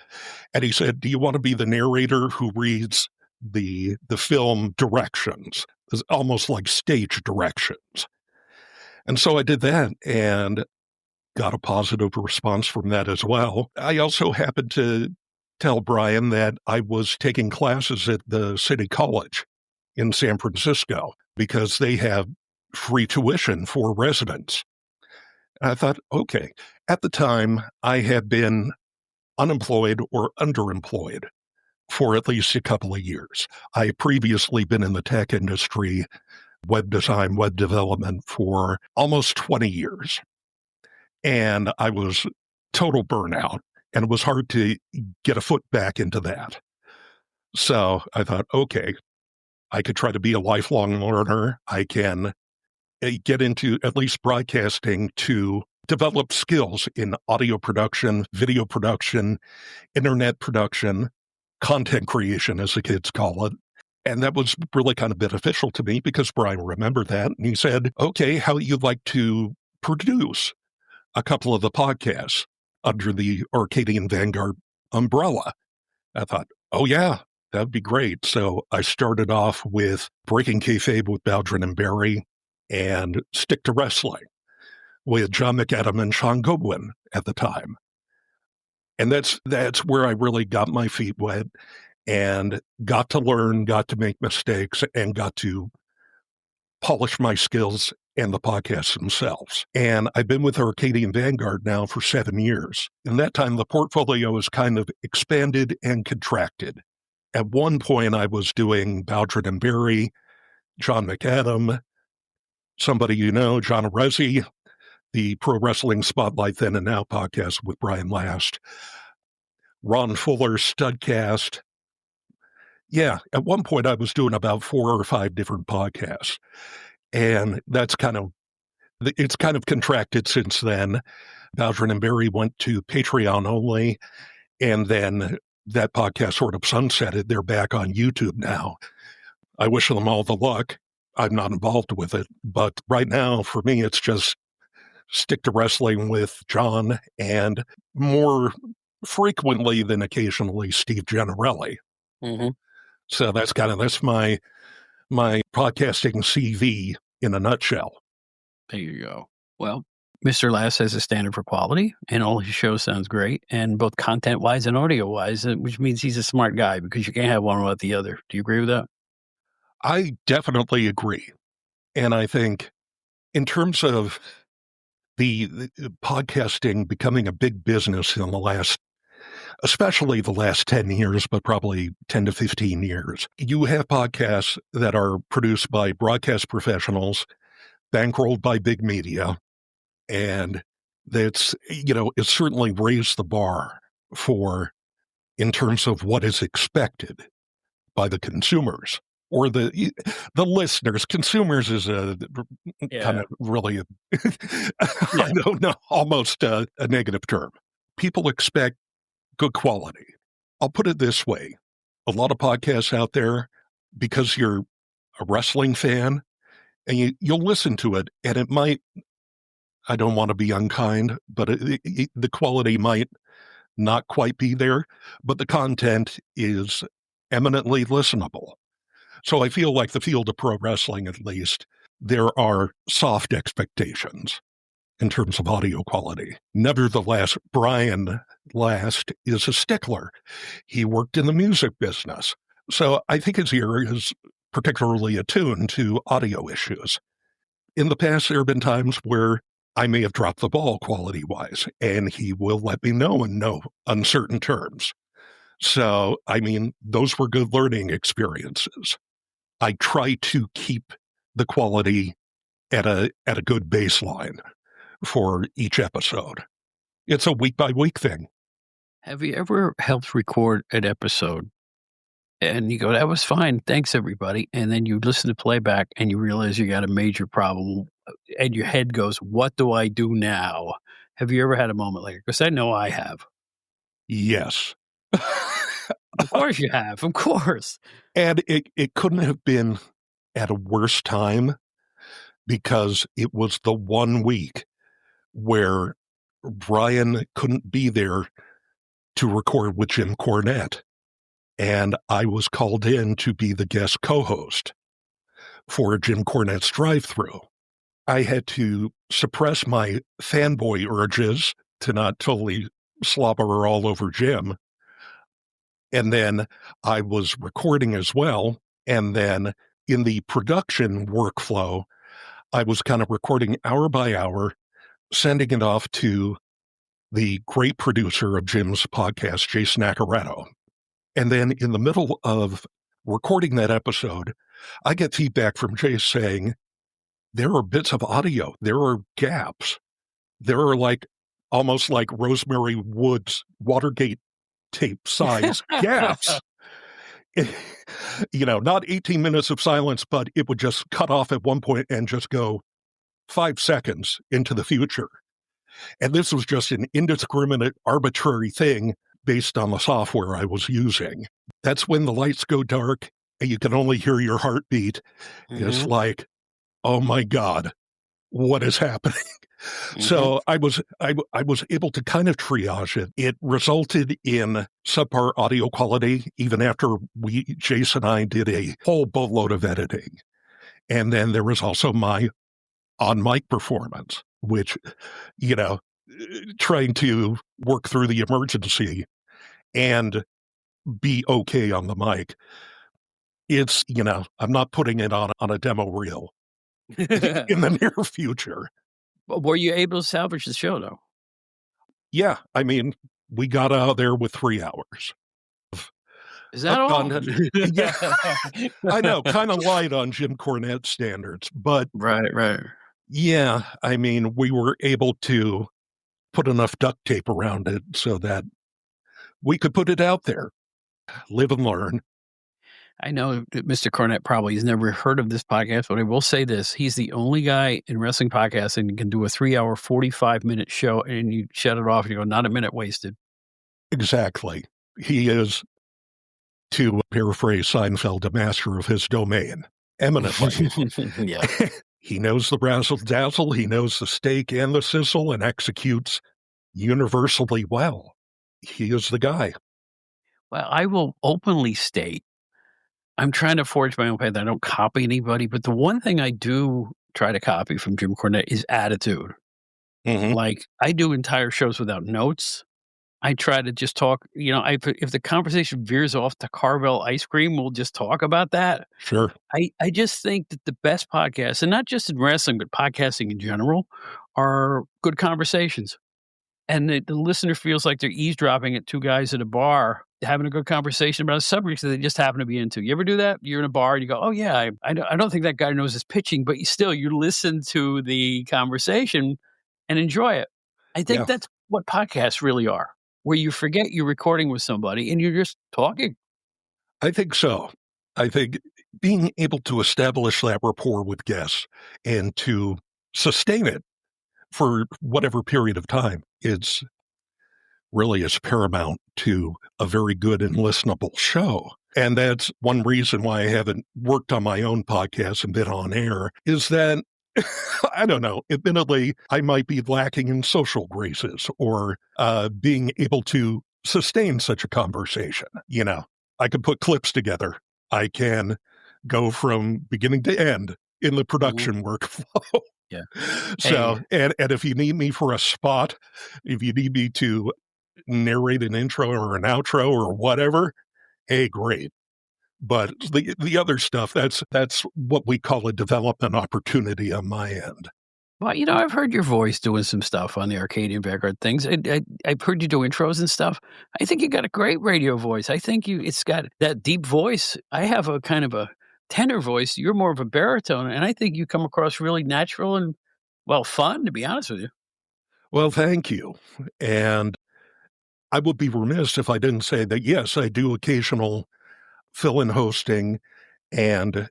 And he said, do you want to be the narrator who reads the film directions? It's almost like stage directions. And so I did that and got a positive response from that as well. I also happened to tell Brian that I was taking classes at the City College in San Francisco because they have free tuition for residents. And I thought, okay, at the time I had been unemployed or underemployed for at least a couple of years. I had previously been in the tech industry, web design, web development for almost 20 years. And I was total burnout. And it was hard to get a foot back into that. So I thought, okay, I could try to be a lifelong learner. I can get into at least broadcasting to develop skills in audio production, video production, internet production, content creation, as the kids call it. And that was really kind of beneficial to me because Brian remembered that. And he said, okay, how you'd like to produce a couple of the podcasts under the Arcadian Vanguard umbrella. I thought, oh yeah, that'd be great. So I started off with Breaking Kayfabe with Baldwin and Barry and Stick to Wrestling with John McAdam and Sean Goodwin at the time. And that's where I really got my feet wet and got to learn, got to make mistakes, and got to polish my skills and the podcasts themselves. And I've been with Arcadian Vanguard now for 7 years. In that time, the portfolio has kind of expanded and contracted. At one point, I was doing Baldwin and Barry, John McAdam, somebody you know, John Arezzi, the Pro Wrestling Spotlight Then and Now podcast with Brian Last, Ron Fuller's Studcast. Yeah, at one point I was doing about 4 or 5 different podcasts. And it's kind of contracted since then. Baldwin and Barry went to Patreon only, and then that podcast sort of sunsetted. They're back on YouTube now. I wish them all the luck. I'm not involved with it, but right now for me, it's just Stick to Wrestling with John and more frequently than occasionally Steve Gennarelli. Mm-hmm. So that's my my podcasting CV in a nutshell. There you go. Well, Mr. Lass has a standard for quality, and all his shows sounds great, and both content-wise and audio-wise, which means he's a smart guy because you can't have one without the other. Do you agree with that? I definitely agree. And I think in terms of the podcasting becoming a big business in the last, especially the last 10 years, but probably 10 to 15 years, you have podcasts that are produced by broadcast professionals, bankrolled by big media, and that's, it's certainly raised the bar in terms of what is expected by the consumers or the listeners. Consumers is kind of really, I don't know, almost a negative term. People expect good quality. I'll put it this way. A lot of podcasts out there, because you're a wrestling fan, and you'll listen to it, and it might, I don't want to be unkind, but the quality might not quite be there, but the content is eminently listenable. So I feel like the field of pro wrestling, at least, there are soft expectations in terms of audio quality. Nevertheless, Brian Last is a stickler. He worked in the music business. So I think his ear is particularly attuned to audio issues. In the past, there have been times where I may have dropped the ball quality-wise, and he will let me know in no uncertain terms. So, I mean, those were good learning experiences. I try to keep the quality at a good baseline for each episode. It's a week-by-week thing. Have you ever helped record an episode and you go, that was fine, thanks everybody, and then you listen to playback and you realize you got a major problem and your head goes, what do I do now? Have you ever had a moment like it? Because I know I have. Yes. Of course you have, of course. And it couldn't have been at a worse time, because it was the one week where Brian couldn't be there to record with Jim Cornette. And I was called in to be the guest co-host for Jim Cornette's drive-thru. I had to suppress my fanboy urges to not totally slobber all over Jim. And then I was recording as well. And then in the production workflow, I was kind of recording hour by hour, sending it off to the great producer of Jim's podcast, Jason Accaretto. And then in the middle of recording that episode, I get feedback from Jay saying, there are bits of audio, there are gaps. There are almost like Rosemary Woods Watergate tape size gaps. Not 18 minutes of silence, but it would just cut off at one point and just go 5 seconds into the future. And this was just an indiscriminate, arbitrary thing based on the software I was using. That's when the lights go dark and you can only hear your heartbeat. Mm-hmm. It's like, oh my God, what is happening? Mm-hmm. So I was able to kind of triage it. It resulted in subpar audio quality, even after Jason and I did a whole boatload of editing. And then there was also my on-mic performance, which, trying to work through the emergency and be okay on the mic. It's, I'm not putting it on a demo reel in the near future. Were you able to salvage the show, though? Yeah. I mean, we got out of there with 3 hours. Is that all? Yeah. I know, kind of light on Jim Cornette standards, but... Right. Yeah. I mean, we were able to put enough duct tape around it so that we could put it out there. Live and learn. I know that Mr. Cornette probably has never heard of this podcast, but I will say this. He's the only guy in wrestling podcasting that can do a 3-hour, 45-minute show, and you shut it off and you go, not a minute wasted. Exactly. He is, to paraphrase Seinfeld, a master of his domain. Eminently. Yeah. He knows the razzle-dazzle, he knows the steak and the sizzle, and executes universally well. He is the guy. Well, I will openly state I'm trying to forge my own path. I don't copy anybody, but the one thing I do try to copy from Jim Cornette is attitude. Mhm. Like, I do entire shows without notes. I try to just talk, if the conversation veers off to Carvel ice cream, we'll just talk about that. Sure. I just think that the best podcasts, and not just in wrestling, but podcasting in general, are good conversations. And the listener feels like they're eavesdropping at two guys at a bar having a good conversation about a subject that they just happen to be into. You ever do that? You're in a bar and you go, "Oh yeah, I don't think that guy knows his pitching," but you listen to the conversation and enjoy it. I Yeah, think that's what podcasts really are, where you forget you're recording with somebody and you're just talking. I think so. I think being able to establish that rapport with guests and to sustain it for whatever period of time is paramount to a very good and listenable show. And that's one reason why I haven't worked on my own podcast and been on air is that I don't know. Admittedly, I might be lacking in social graces or being able to sustain such a conversation. I can put clips together. I can go from beginning to end in the Mhm. production workflow. Yeah. So, Hey, and if you need me for a spot, if you need me to narrate an intro or an outro or whatever, hey, great. But the other stuff, that's what we call a development opportunity on my end. well, I've heard your voice doing some stuff on the Arcadian Vanguard things. I've heard you do intros and stuff. I think you got a great radio voice. I think it's got that deep voice. I have a kind of a tenor voice. You're more of a baritone, and I think you come across really natural and, well, fun, to be honest with you. Well, thank you. And I would be remiss if I didn't say that, yes, I do occasional fill-in hosting and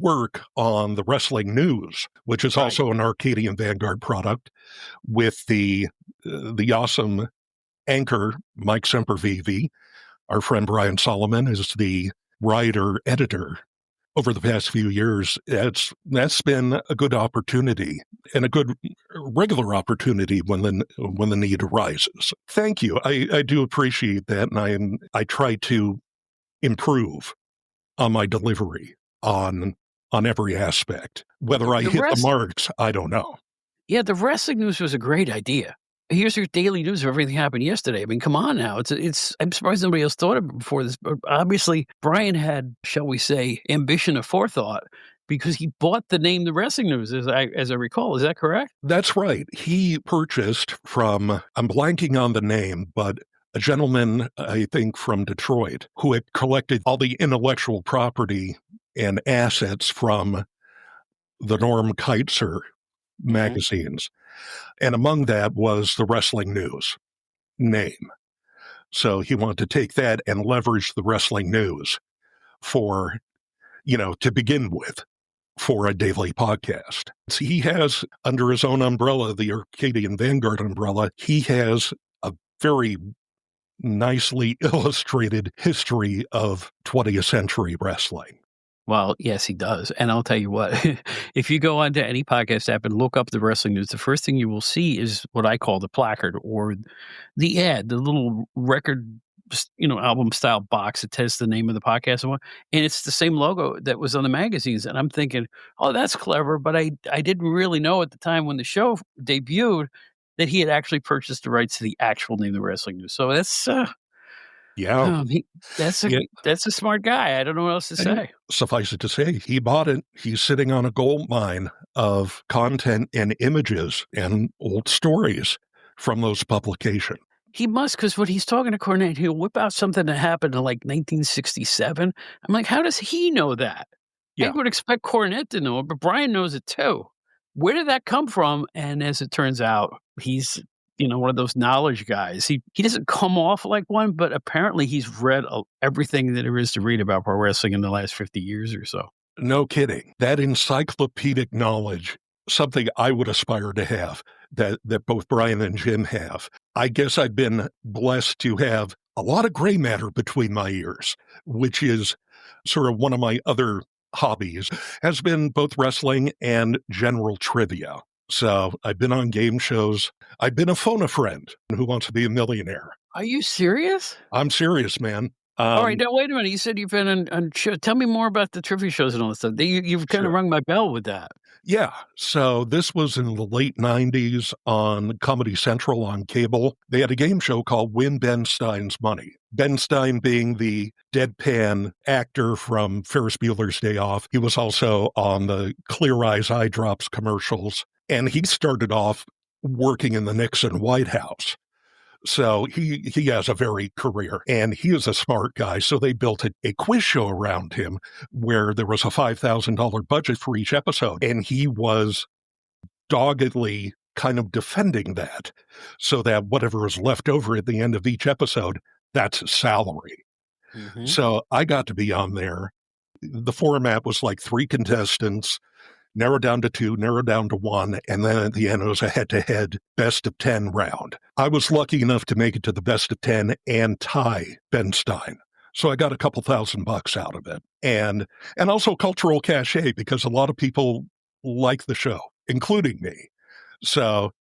work on the wrestling news, which is Right. also an Arcadian Vanguard product with the awesome anchor Mike Sempervive. Our friend Brian Solomon is the writer editor. Over the past few years, that's been a good opportunity and a good regular opportunity when the need arises. Thank you. I do appreciate that, and I try to improve on my delivery on every aspect. The, Whether I the hit the rest, marks, I don't know. yeah, the wrestling news was a great idea. Here's your daily news of everything happened yesterday. I mean, come on now. It's. I'm surprised nobody else thought of it before this. But obviously, Brian had, shall we say, ambition of forethought because he bought the name The Wrestling News, as I recall. Is that correct? That's right. He purchased from, I'm blanking on the name, but a gentleman, I think, from Detroit who had collected all the intellectual property and assets from the Norm Keizer Hmm. magazines. And among that was the Wrestling News name. So he wanted to take that and leverage the Wrestling News for, to begin with, for a daily podcast. So he has, under his own umbrella, the Arcadian Vanguard umbrella, he has a very nicely illustrated history of 20th century wrestling. Well, yes, he does. And I'll tell you what, if you go onto any podcast app and look up the wrestling news, the first thing you will see is what I call the placard or the ad, the little record, album style box that tells the name of the podcast. And it's the same logo that was on the magazines. And I'm thinking, oh, that's clever. But I didn't really know at the time when the show debuted that he had actually purchased the rights to the actual name of the wrestling news. So that's, Yeah. he, Yeah. that's a smart guy. I don't know what else to And say. suffice it to say, he bought it. He's sitting on a gold mine of content and images and old stories from those publications. He must, because when he's talking to Cornette, he'll whip out something that happened in, like, 1967. I'm like, "How does he know that?" I Yeah. would expect Cornette to know it, but Brian knows it too. Where did that come from? And as it turns out, he's, one of those knowledge guys. He doesn't come off like one, but apparently he's read everything that there is to read about pro wrestling in the last 50 years or so. No kidding. That encyclopedic knowledge, something I would aspire to have, that both Brian and Jim have. I guess I've been blessed to have a lot of gray matter between my ears, which is sort of one of my other hobbies, has been both wrestling and general trivia. So I've been on game shows. I've been a phone-a-friend Who Wants to Be a Millionaire. Are you serious? I'm serious, man. All right, now wait a minute. You said you've been on show. Tell me more about the trivia shows and all that stuff. You've kind of Sure. rung my bell with that. Yeah. So this was in the late 90s on Comedy Central on cable. They had a game show called Win Ben Stein's Money. Ben Stein being the deadpan actor from Ferris Bueller's Day Off. He was also on the Clear Eyes Eye Drops commercials. And he started off working in the Nixon White House. So he has a varied career, and he is a smart guy. So they built a quiz show around him where there was a $5,000 budget for each episode, and he was doggedly kind of defending that so that whatever was left over at the end of each episode, that's his salary. Mm-hmm. So I got to be on there. The format was like 3 contestants, narrowed down to 2, narrowed down to 1, and then at the end it was a head-to-head best of 10 round. I was lucky enough to make it to the best of 10 and tie Ben Stein. So I got a couple $1,000 out of it. And also cultural cachet, because a lot of people like the show, including me. So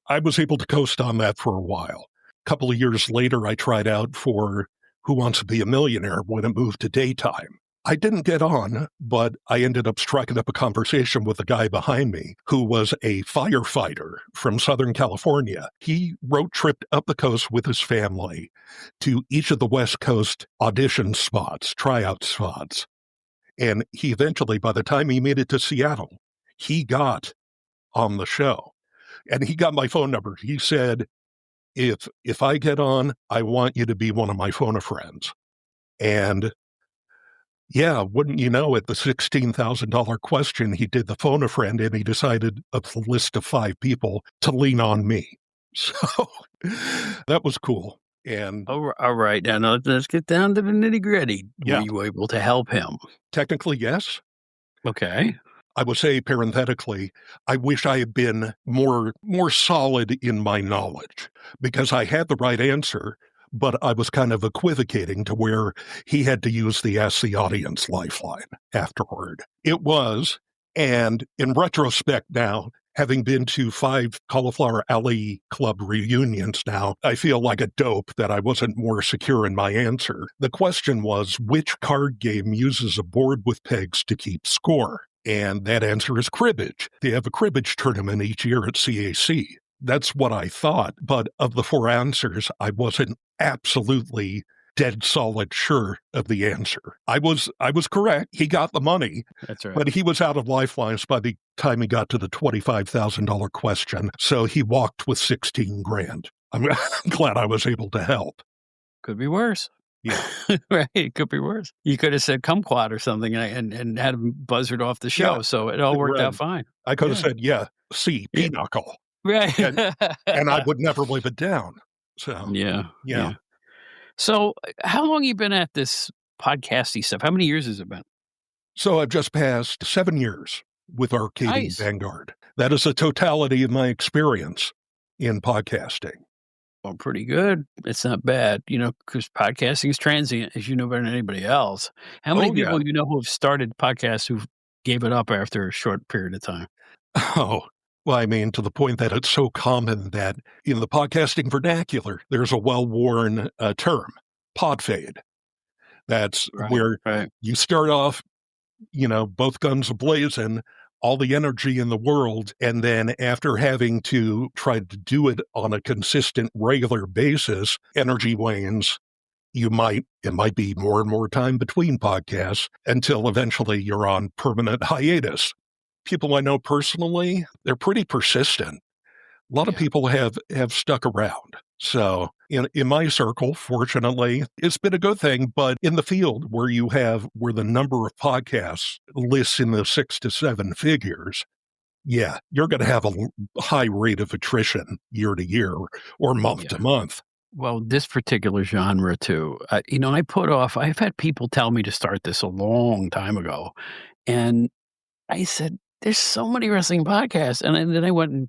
I was able to coast on that for a while. A couple of years later, I tried out for Who Wants to Be a Millionaire when it moved to daytime. I didn't get on, but I ended up striking up a conversation with the guy behind me who was a firefighter from Southern California. He road tripped up the coast with his family to each of the West Coast audition spots, tryout spots. And he eventually, by the time he made it to Seattle, he got on the show. And he got my phone number. He said, if I get on, I want you to be one of my phone-a-friends. And yeah, wouldn't you know, at the $16,000 question, he did the phone-a-friend, and he decided of the list of 5 people to lean on me. So that was cool. And all right, now let's get down to the nitty-gritty. Yeah. Were you able to help him? Technically, yes. Okay. I would say parenthetically, I wish I had been more solid in my knowledge, because I had the right answer, but I was kind of equivocating to where he had to use the Ask the Audience lifeline afterward. It was, and in retrospect now, having been to 5 Cauliflower Alley Club reunions now, I feel like a dope that I wasn't more secure in my answer. The question was, which card game uses a board with pegs to keep score? And that answer is cribbage. They have a cribbage tournament each year at CAC. That's what I thought. But of the 4 answers, I wasn't absolutely dead solid sure of the answer. I was correct. He got the money. That's right. But he was out of lifelines by the time he got to the $25,000 question. So he walked with 16 grand. I'm glad I was able to help. Could be worse. Yeah. Right. It could be worse. You could have said kumquat or something and had him buzzard off the show. Yeah. So it all worked out fine. I could have said, C, pinochle. Right. And I would never live it down. So, yeah. So how long you been at this podcasty stuff? How many years has it been? So I've just passed 7 years with Arcade Nice. Vanguard. That is the totality of my experience in podcasting. Well, pretty good. It's not bad, because podcasting is transient, as you know better than anybody else. How many people you know who have started podcasts who gave it up after a short period of time? Oh, well, I mean, to the point that it's so common that in the podcasting vernacular, there's a well-worn term, pod fade. That's where you start off, both guns a-blazing, all the energy in the world, and then after having to try to do it on a consistent, regular basis, energy wanes. It might be more and more time between podcasts until eventually you're on permanent hiatus. People I know personally, they're pretty persistent. A lot of people have stuck around. So in my circle, fortunately, it's been a good thing. But in the field where where the number of podcasts lists in the 6 to 7 figures, you're going to have a high rate of attrition year to year or month to month. Well, this particular genre too, I've had people tell me to start this a long time ago. And I said, there's so many wrestling podcasts. And then I went and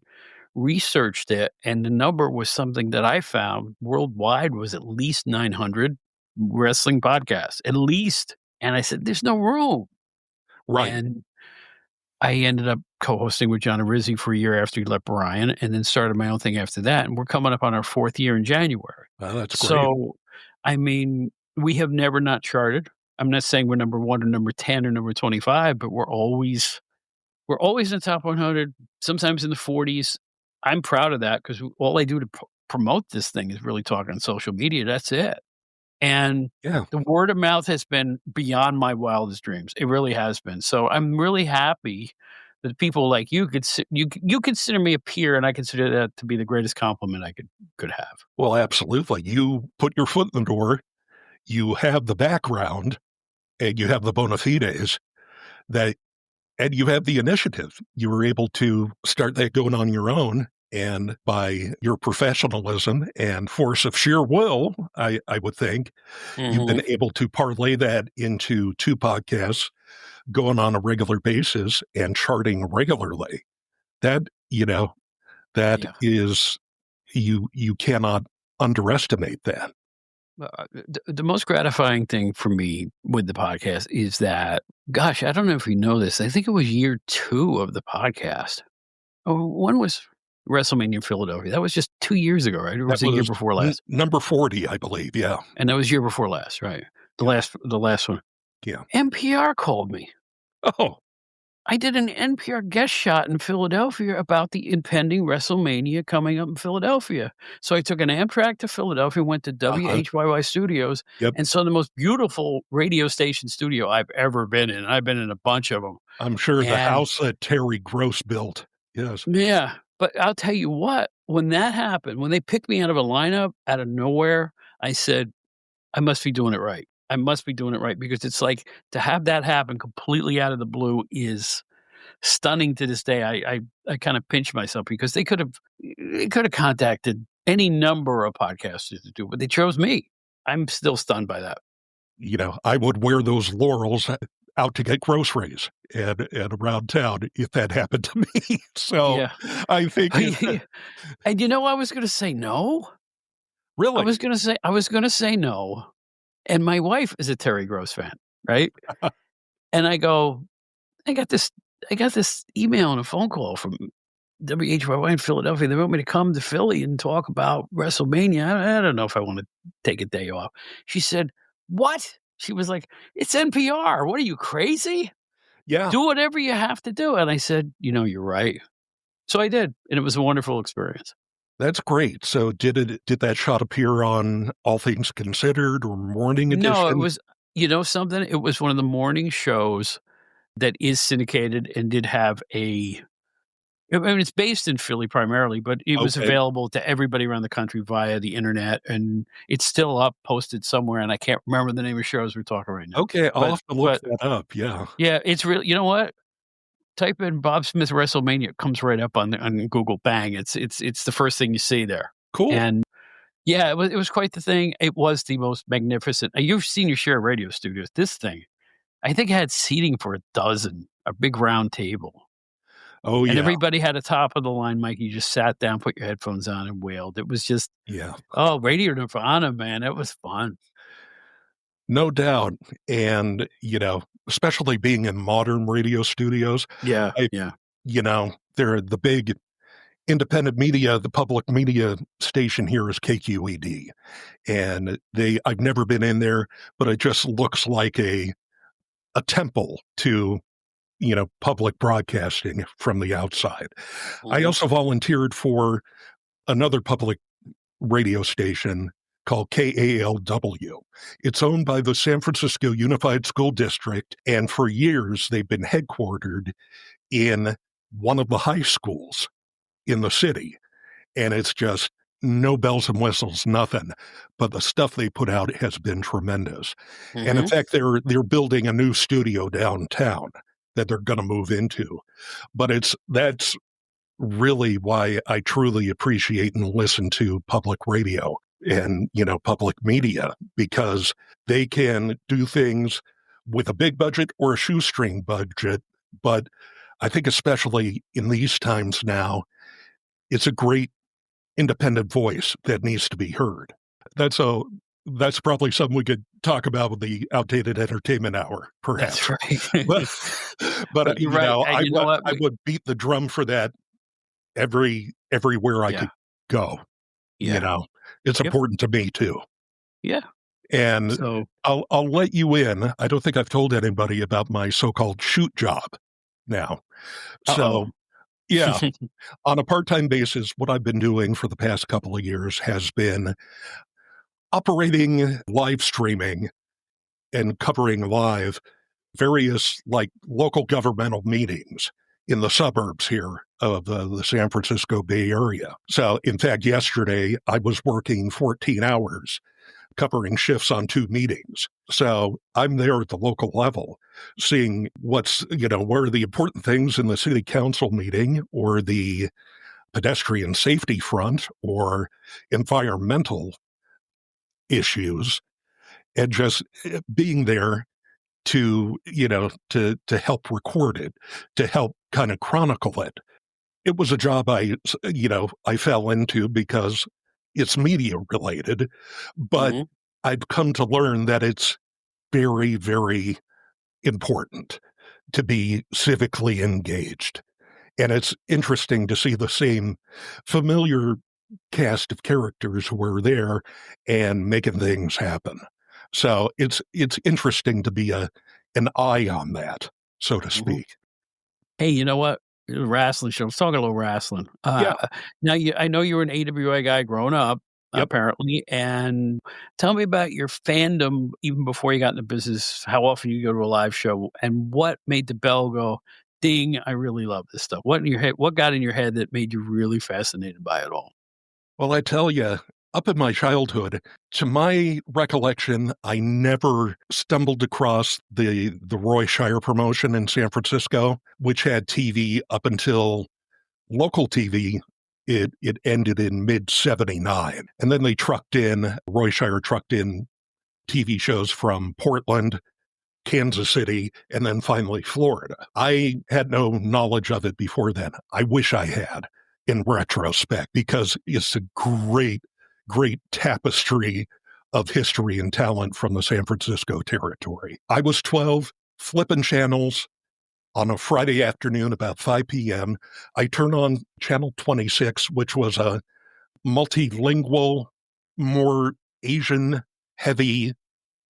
researched it, and the number was something that I found worldwide was at least 900 wrestling podcasts, at least. And I said, there's no room. Right. And I ended up co-hosting with John Rizzi for a year after he left Brian, and then started my own thing after that. And we're coming up on our 4th year in January. Well, that's great. So, I mean, We have never not charted. I'm not saying we're number 1 or number 10 or number 25, but we're always in the top 100, sometimes in the 40s. I'm proud of that because all I do to promote this thing is really talk on social media. That's it. And Yeah. the word of mouth has been beyond my wildest dreams. It really has been. So I'm really happy that people like you you consider me a peer, and I consider that to be the greatest compliment I could have. Well, absolutely. You put your foot in the door, you have the background, and you have the bona fides that, and you have the initiative. You were able to start that going on your own. And by your professionalism and force of sheer will, I would think, you've been able to parlay that into 2 podcasts going on a regular basis and charting regularly. That, that Yeah. is, you cannot underestimate that. The most gratifying thing for me with the podcast is that, gosh, I don't know if you know this. I think it was year 2 of the podcast. Oh, one was WrestleMania in Philadelphia. That was just 2 years ago, right? Or was That it year was before last? number 40, I believe. Yeah. And that was year before last, right? The last one. Yeah. NPR called me. Oh, I did an NPR guest shot in Philadelphia about the impending WrestleMania coming up in Philadelphia. So I took an Amtrak to Philadelphia, went to WHYY Studios, Yep. and saw the most beautiful radio station studio I've ever been in. I've been in a bunch of them. I'm sure the house that Terry Gross built. Yes. Yeah. But I'll tell you what, when that happened, when they picked me out of a lineup out of nowhere, I said, I must be doing it right. I must be doing it right, because it's like, to have that happen completely out of the blue is stunning to this day. I kind of pinch myself, because they could have contacted any number of podcasters to do, but they chose me. I'm still stunned by that. I would wear those laurels out to get groceries and around town if that happened to me. So Yeah. I think And I was going to say no. Really? I was going to say no. And my wife is a Terry Gross fan, right? And I go, I got this email and a phone call from WHYY in Philadelphia. They want me to come to Philly and talk about WrestleMania. I don't know if I want to take a day off. She said, "What?" She was like, "It's NPR. What are you, crazy? Yeah. Do whatever you have to do." And I said, "You're right." So I did, and it was a wonderful experience. That's great. So did that shot appear on All Things Considered or Morning Edition? No, it was, something? It was one of the morning shows that is syndicated and did have it's based in Philly primarily, but it was available to everybody around the country via the internet, and it's still up, posted somewhere, and I can't remember the name of shows we're talking right now. Okay, I'll have to look that up, yeah. Yeah, it's really, you know what? Type in Bob Smith WrestleMania, it comes right up on Google, bang, it's the first thing you see there. Cool. And yeah, it was quite the thing. It was the most magnificent. You've seen your share of radio studios. This thing, I think, had seating for a dozen, a big round table. Oh, yeah. And everybody had a top of the line mic. You just sat down, put your headphones on, and wailed. It was just, Radio Nirvana, man. It was fun. No doubt. And, especially being in modern radio studios. Yeah. They're the big independent media, the public media station here is KQED. And I've never been in there, but it just looks like a temple to public broadcasting from the outside. Mm-hmm. I also volunteered for another public radio station called KALW. It's owned by the San Francisco Unified School District, and for years they've been headquartered in one of the high schools in the city. And it's just no bells and whistles, nothing. But the stuff they put out has been tremendous. Mm-hmm. And in fact, they're building a new studio downtown that they're going to move into. But that's really why I truly appreciate and listen to public radio and, public media, because they can do things with a big budget or a shoestring budget. But I think especially in these times now, it's a great independent voice that needs to be heard. That's probably something we could talk about with the Outdated Entertainment Hour, perhaps. That's right. but you know, I would beat the drum for that everywhere I could go. Yeah. It's important to me too. Yeah. And So, I'll let you in. I don't think I've told anybody about my so-called shoot job now. uh-oh. So, yeah, on a part-time basis, what I've been doing for the past couple of years has been operating live streaming and covering live various like local governmental meetings in the suburbs here of the San Francisco Bay Area. So, in fact, yesterday I was working 14 hours covering shifts on 2 meetings. So I'm there at the local level, seeing what's, where are the important things in the city council meeting or the pedestrian safety front or environmental issues, and just being there to, to help record it, to help kind of chronicle it. It was a job I fell into because it's media related, but Mhm. I've come to learn that it's very, very important to be civically engaged. And it's interesting to see the same familiar cast of characters who are there and making things happen. So it's interesting to be an eye on that, so to Mhm. speak. Hey, you know what? Wrestling show. Let's talk a little wrestling. Yeah. Now I know you were an AWA guy growing up, Yep. apparently, and tell me about your fandom even before you got into business, how often you go to a live show, and what made the bell go, "Ding, I really love this stuff." What got in your head that made you really fascinated by it all? Well, I tell you, up in my childhood, to my recollection, I never stumbled across the Roy Shire promotion in San Francisco, which had TV up until local TV. It ended in mid '79, and then Roy Shire trucked in TV shows from Portland, Kansas City, and then finally Florida. I had no knowledge of it before then. I wish I had in retrospect, because it's a great, great tapestry of history and talent from the San Francisco territory. I was 12, flipping channels on a Friday afternoon about 5 p.m. I turned on channel 26, which was a multilingual, more Asian heavy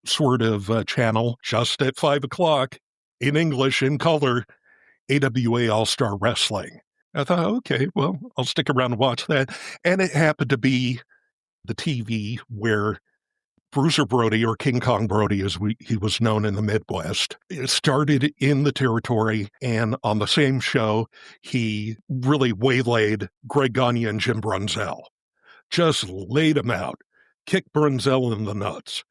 sort of channel, just at 5 o'clock in English, in color, AWA All-Star Wrestling. I thought, okay, well, I'll stick around and watch that. And it happened to be the TV where Bruiser Brody, or King Kong Brody as he was known in the Midwest, it started in the territory. And on the same show, he really waylaid Greg Gagne and Jim Brunzell, just laid him out, kicked Brunzell in the nuts,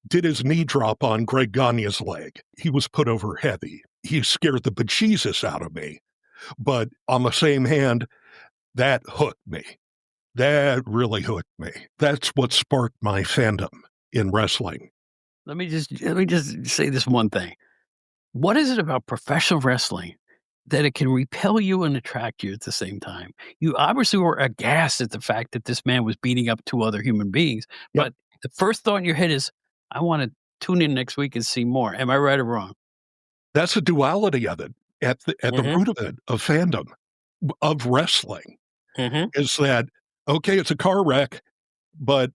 did his knee drop on Greg Gagne's leg. He was put over heavy. He scared the bejesus out of me. But on the same hand, that hooked me. That really hooked me. That's what sparked my fandom in wrestling. Let me just say this one thing. What is it about professional wrestling that it can repel you and attract you at the same time? You obviously were aghast at the fact that this man was beating up 2 other human beings, Yep. but the first thought in your head is, "I wanna tune in next week and see more." Am I right or wrong? That's the duality of it at the Mhm, root of it, of fandom, of wrestling, mhm, is that, okay, it's a car wreck, but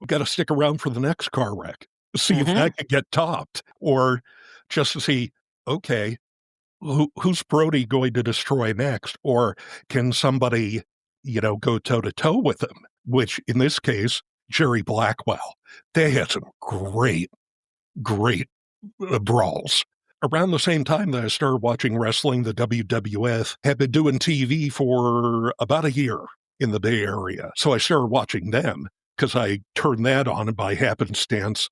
we got to stick around for the next car wreck, see if mhm, that could get topped, or just to see, okay, who's Brody going to destroy next? Or can somebody, go toe to toe with him? Which in this case, Jerry Blackwell. They had some great, great brawls. Around the same time that I started watching wrestling, the WWF had been doing TV for about a year in the Bay Area. So I started watching them because I turned that on, and by happenstance,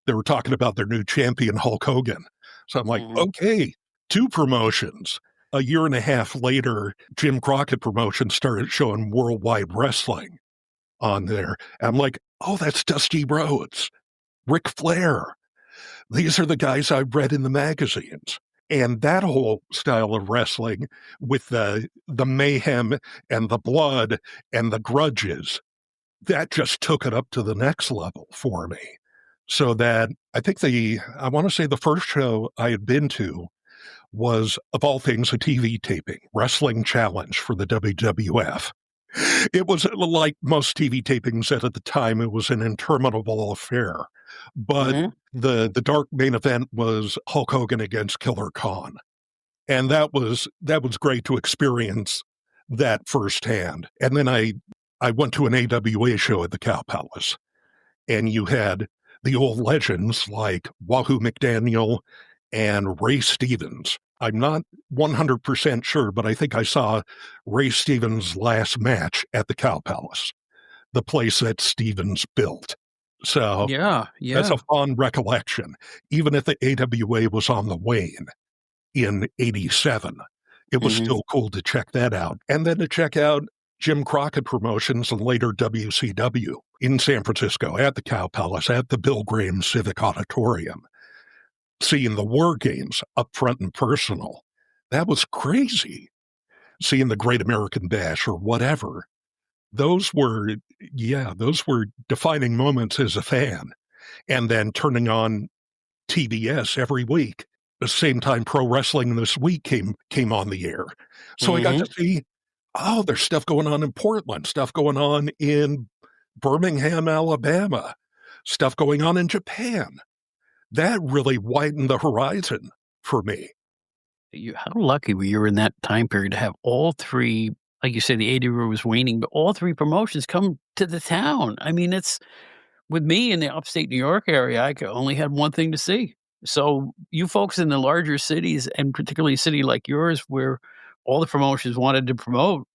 they were talking about their new champion, Hulk Hogan. So I'm like, mhm. okay, 2 promotions. A year and a half later, Jim Crockett Promotions started showing Worldwide Wrestling on there. And I'm like, oh, that's Dusty Rhodes, Ric Flair. These are the guys I've read in the magazines. And that whole style of wrestling with the mayhem and the blood and the grudges, that just took it up to the next level for me. So that I think I want to say the first show I had been to was, of all things, a TV taping, Wrestling Challenge for the WWF. It was like most TV tapings said at the time, it was an interminable affair. But the dark main event was Hulk Hogan against Killer Khan. And that was great to experience that firsthand. And then I went to an AWA show at the Cow Palace, and you had the old legends like Wahoo McDaniel and Ray Stevens. I'm not 100% sure, but I think I saw Ray Stevens' last match at the Cow Palace, the place that Stevens built. So that's a fond recollection. Even if the AWA was on the wane in 87, it was still cool to check that out. And then to check out Jim Crockett Promotions and later WCW in San Francisco at the Cow Palace, at the Bill Graham Civic Auditorium, seeing the War Games up front and personal. That was crazy. Seeing the Great American Bash or whatever. Those were defining moments as a fan. And then turning on TBS every week. The same time Pro Wrestling This Week came on the air. So I got to see, there's stuff going on in Portland, stuff going on in Birmingham, Alabama, stuff going on in Japan. That really widened the horizon for me. How lucky were you in that time period to have all three, like you said, the AWA was waning, but all three promotions come to the town. I mean, it's with me in the upstate New York area, I only had one thing to see. So you folks in the larger cities, and particularly a city like yours where all the promotions wanted to promote,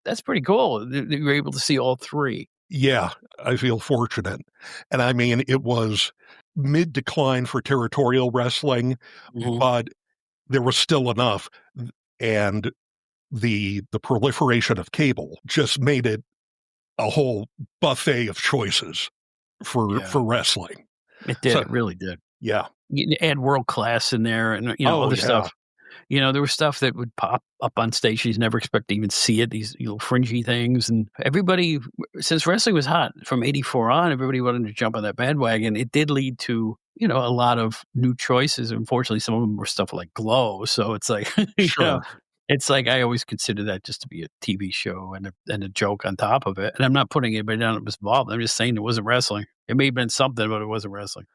that's pretty cool that you were able to see all three. Yeah, I feel fortunate. And I mean, it was mid-decline for territorial wrestling, but there was still enough. And the proliferation of cable just made it a whole buffet of choices for wrestling. It did. It really did. Yeah. You add world class in there and, other stuff. There was stuff that would pop up on stage. You never expect to even see it, these fringy things. And everybody, since wrestling was hot from 84 on, everybody wanted to jump on that bandwagon. It did lead to, a lot of new choices. Unfortunately, some of them were stuff like Glow. So it's like, it's like I always consider that just to be a TV show and a joke on top of it. And I'm not putting anybody down that was involved. I'm just saying it wasn't wrestling. It may have been something, but it wasn't wrestling.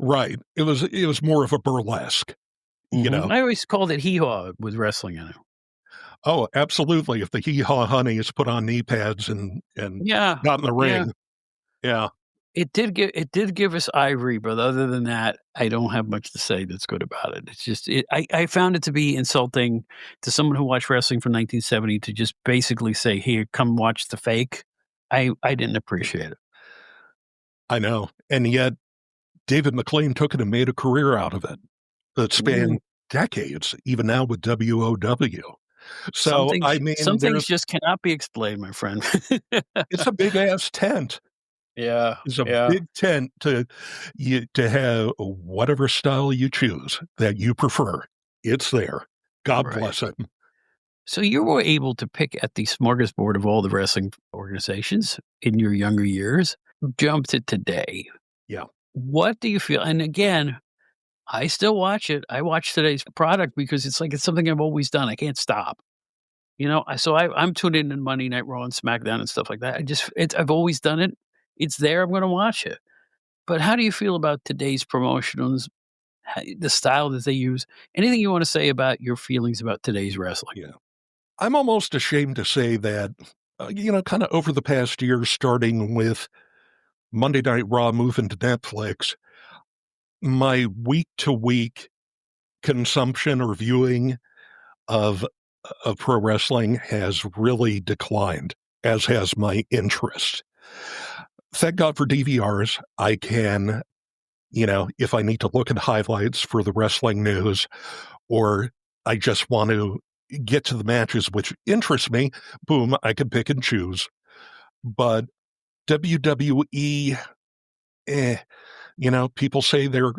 Right. It was more of a burlesque. I always called it hee-haw with wrestling in it. Oh, absolutely. If the hee-haw honey is put on knee pads and not in the ring. Yeah. It did give us Ivory, but other than that, I don't have much to say that's good about it. It's just I found it to be insulting to someone who watched wrestling from 1970 to just basically say, "Here, come watch the fake." I didn't appreciate it. I know. And yet David McLean took it and made a career out of it that spanned decades, even now with WOW. So, some things just cannot be explained, my friend. It's a big-ass tent. Yeah. It's a big tent to have whatever style you choose that you prefer. It's there. God bless it. So you were able to pick at the smorgasbord of all the wrestling organizations in your younger years. Jump to today. Yeah. What do you feel? And again, I still watch it. I watch today's product because it's something I've always done. I can't stop. So I'm tuned in Monday Night Raw and SmackDown and stuff like that. I've always done it. It's there. I'm going to watch it. But how do you feel about today's promotions, the style that they use? Anything you want to say about your feelings about today's wrestling? Yeah. I'm almost ashamed to say that, kind of over the past year, starting with Monday Night Raw moving to Netflix, my week-to-week consumption or viewing of pro wrestling has really declined, as has my interest. Thank God for DVRs. I can, if I need to look at highlights for the wrestling news, or I just want to get to the matches which interest me, boom, I can pick and choose. But WWE, people say they're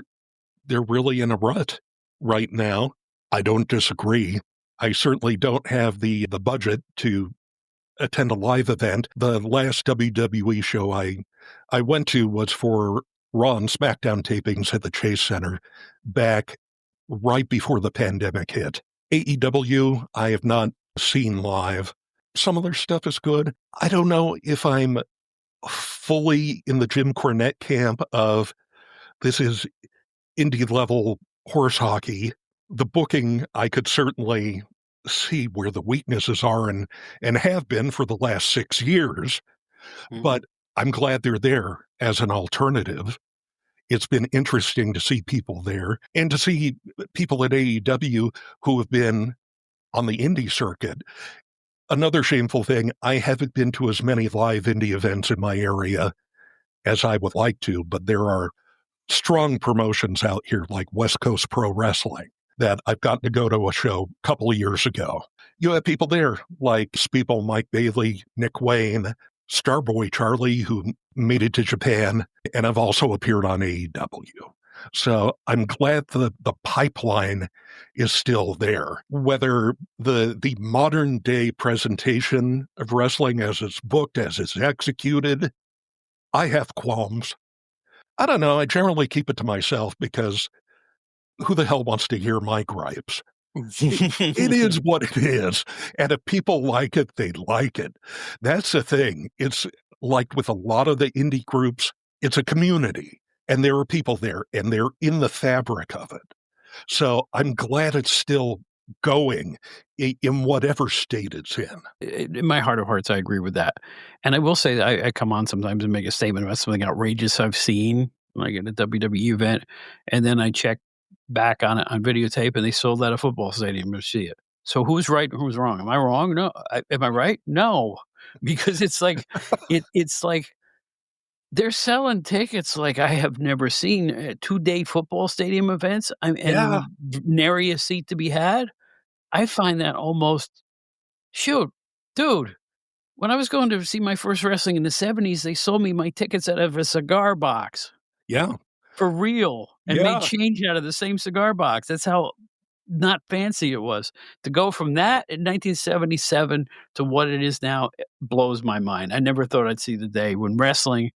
really in a rut right now. I don't disagree. I certainly don't have the budget to attend a live event. The last WWE show I went to was for Raw and SmackDown tapings at the Chase Center back right before the pandemic hit. AEW, I have not seen live. some of their stuff is good. I don't know if I'm fully in the Jim Cornette camp of this is indie level horse hockey. The booking, I could certainly see where the weaknesses are and have been for the last 6 years, but I'm glad they're there as an alternative. It's been interesting to see people there and to see people at AEW who have been on the indie circuit. Another shameful thing, I haven't been to as many live indie events in my area as I would like to, but there are strong promotions out here like West Coast Pro Wrestling that I've gotten to go to a show a couple of years ago. You have people there like people Mike Bailey, Nick Wayne, Starboy Charlie, who made it to Japan, and I've also appeared on AEW. So I'm glad the pipeline is still there. Whether the modern day presentation of wrestling as it's booked, as it's executed, I have qualms. I don't know. I generally keep it to myself because who the hell wants to hear my gripes? It is what it is. And if people like it, they like it. That's the thing. It's like with a lot of the indie groups, it's a community. And there are people there, and they're in the fabric of it. So I'm glad it's still going in whatever state it's in. In my heart of hearts, I agree with that. And I will say that I come on sometimes and make a statement about something outrageous I've seen, like at a WWE event, and then I check back on it on videotape, and they sold at a football stadium to see it. So who's right and who's wrong? Am I wrong? No. Am I right? No. Because it's like, it's like, they're selling tickets like I have never seen at 2-day football stadium events, and nary a seat to be had. I find that almost shoot, dude, when I was going to see my first wrestling in the 70s, they sold me my tickets out of a cigar box. Yeah. For real. And made change out of the same cigar box. That's how not fancy it was. To go from that in 1977 to what it is now, it blows my mind. I never thought I'd see the day when wrestlers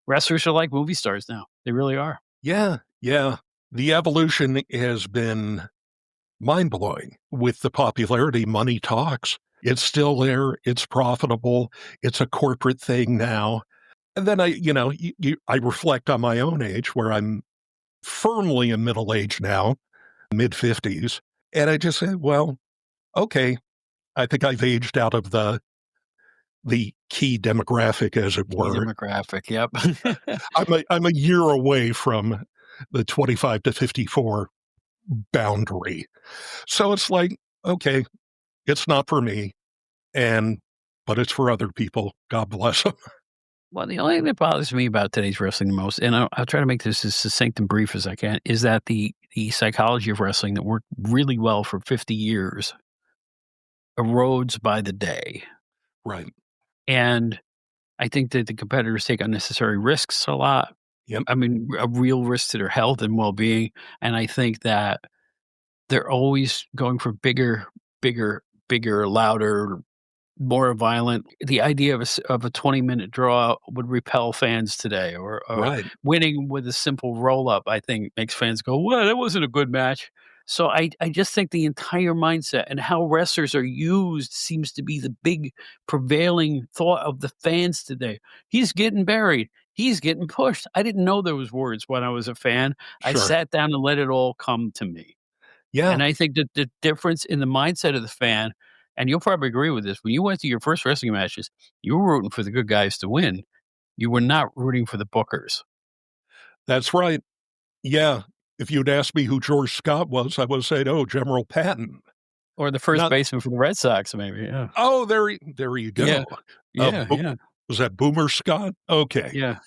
are like movie stars now. They really are. Yeah, yeah. The evolution has been mind-blowing with the popularity. Money talks. It's still there. It's profitable. It's a corporate thing now. And then I reflect on my own age where I'm firmly in middle age now, mid-50s. And I just say, well, okay, I think I've aged out of the key demographic, as it were. Demographic, yep. I'm a year away from the 25 to 54 boundary. So it's like, okay, it's not for me, but it's for other people. God bless them. Well, the only thing that bothers me about today's wrestling the most, and I'll try to make this as succinct and brief as I can, is that the psychology of wrestling that worked really well for 50 years erodes by the day. Right. And I think that the competitors take unnecessary risks a lot. Yep. I mean, a real risk to their health and well-being. And I think that they're always going for bigger, louder, more violent. The idea of a 20-minute draw would repel fans today, or right. Winning with a simple roll-up, I think, makes fans go, well, that wasn't a good match. So I just think the entire mindset and how wrestlers are used seems to be the big prevailing thought of the fans today. He's getting buried. He's getting pushed. I didn't know there was words when I was a fan. Sure. I sat down and let it all come to me. Yeah. And I think that the difference in the mindset of the fan, and you'll probably agree with this, when you went to your first wrestling matches, you were rooting for the good guys to win. You were not rooting for the bookers. That's right. Yeah. If you'd asked me who George Scott was, I would have said, oh, General Patton. Or the first baseman for the Red Sox, maybe. Yeah. Oh, there you go. Yeah. Yeah. Was that Boomer Scott? Okay. Yeah.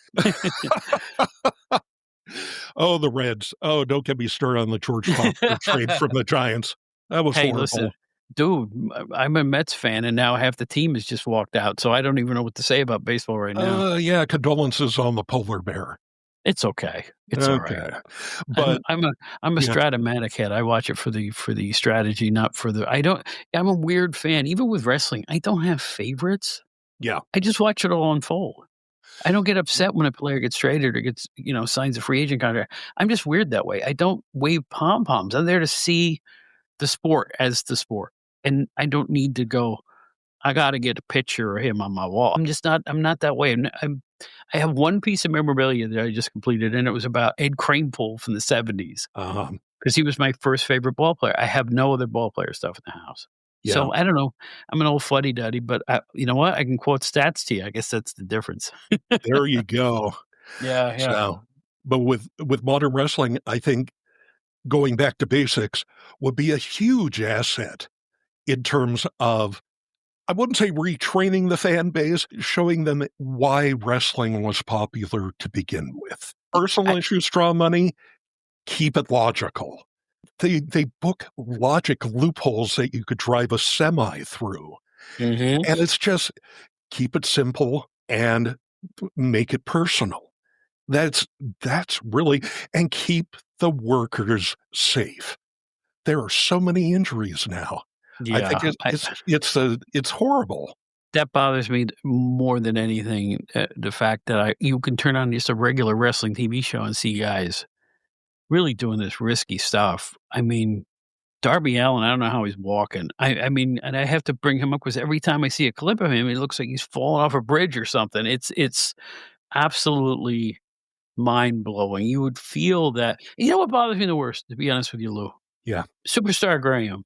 Oh, the Reds. Oh, don't get me started on the George Foster trade from the Giants. That was horrible. Listen, dude, I'm a Mets fan, and now half the team has just walked out, so I don't even know what to say about baseball right now. Yeah, condolences on the polar bear. It's okay. It's okay. All right. But I'm a Stratomatic head. I watch it for the strategy, not for the. I'm a weird fan. Even with wrestling, I don't have favorites. Yeah. I just watch it all unfold. I don't get upset when a player gets traded or gets, signs a free agent contract. I'm just weird that way. I don't wave pom-poms. I'm there to see the sport as the sport. And I don't need to go, I gotta get a picture of him on my wall. I'm not that way. I have one piece of memorabilia that I just completed, and it was about Ed Kranepool from the '70s Uh-huh. because he was my first favorite ball player. I have no other ball player stuff in the house. Yeah. So, I don't know. I'm an old fuddy-duddy, but you know what? I can quote stats to you. I guess that's the difference. There you go. Yeah, yeah. So, but with modern wrestling, I think going back to basics would be a huge asset in terms of, I wouldn't say retraining the fan base, showing them why wrestling was popular to begin with. Personal I issues draw money, keep it logical. They book logic loopholes that you could drive a semi through. Mhm. And it's just keep it simple and make it personal. That's that's really, and keep the workers safe. There are so many injuries now. I think Yeah, I it's horrible. that bothers me more than anything, the fact that you can turn on just a regular wrestling TV show and see guys really doing this risky stuff. I mean, Darby Allin, I don't know how he's walking. I mean, and I have to bring him up because every time I see a clip of him, he looks like he's falling off a bridge or something. It's absolutely mind-blowing. You would feel that you know what bothers me the worst, to be honest with you, Lou? Yeah, Superstar Graham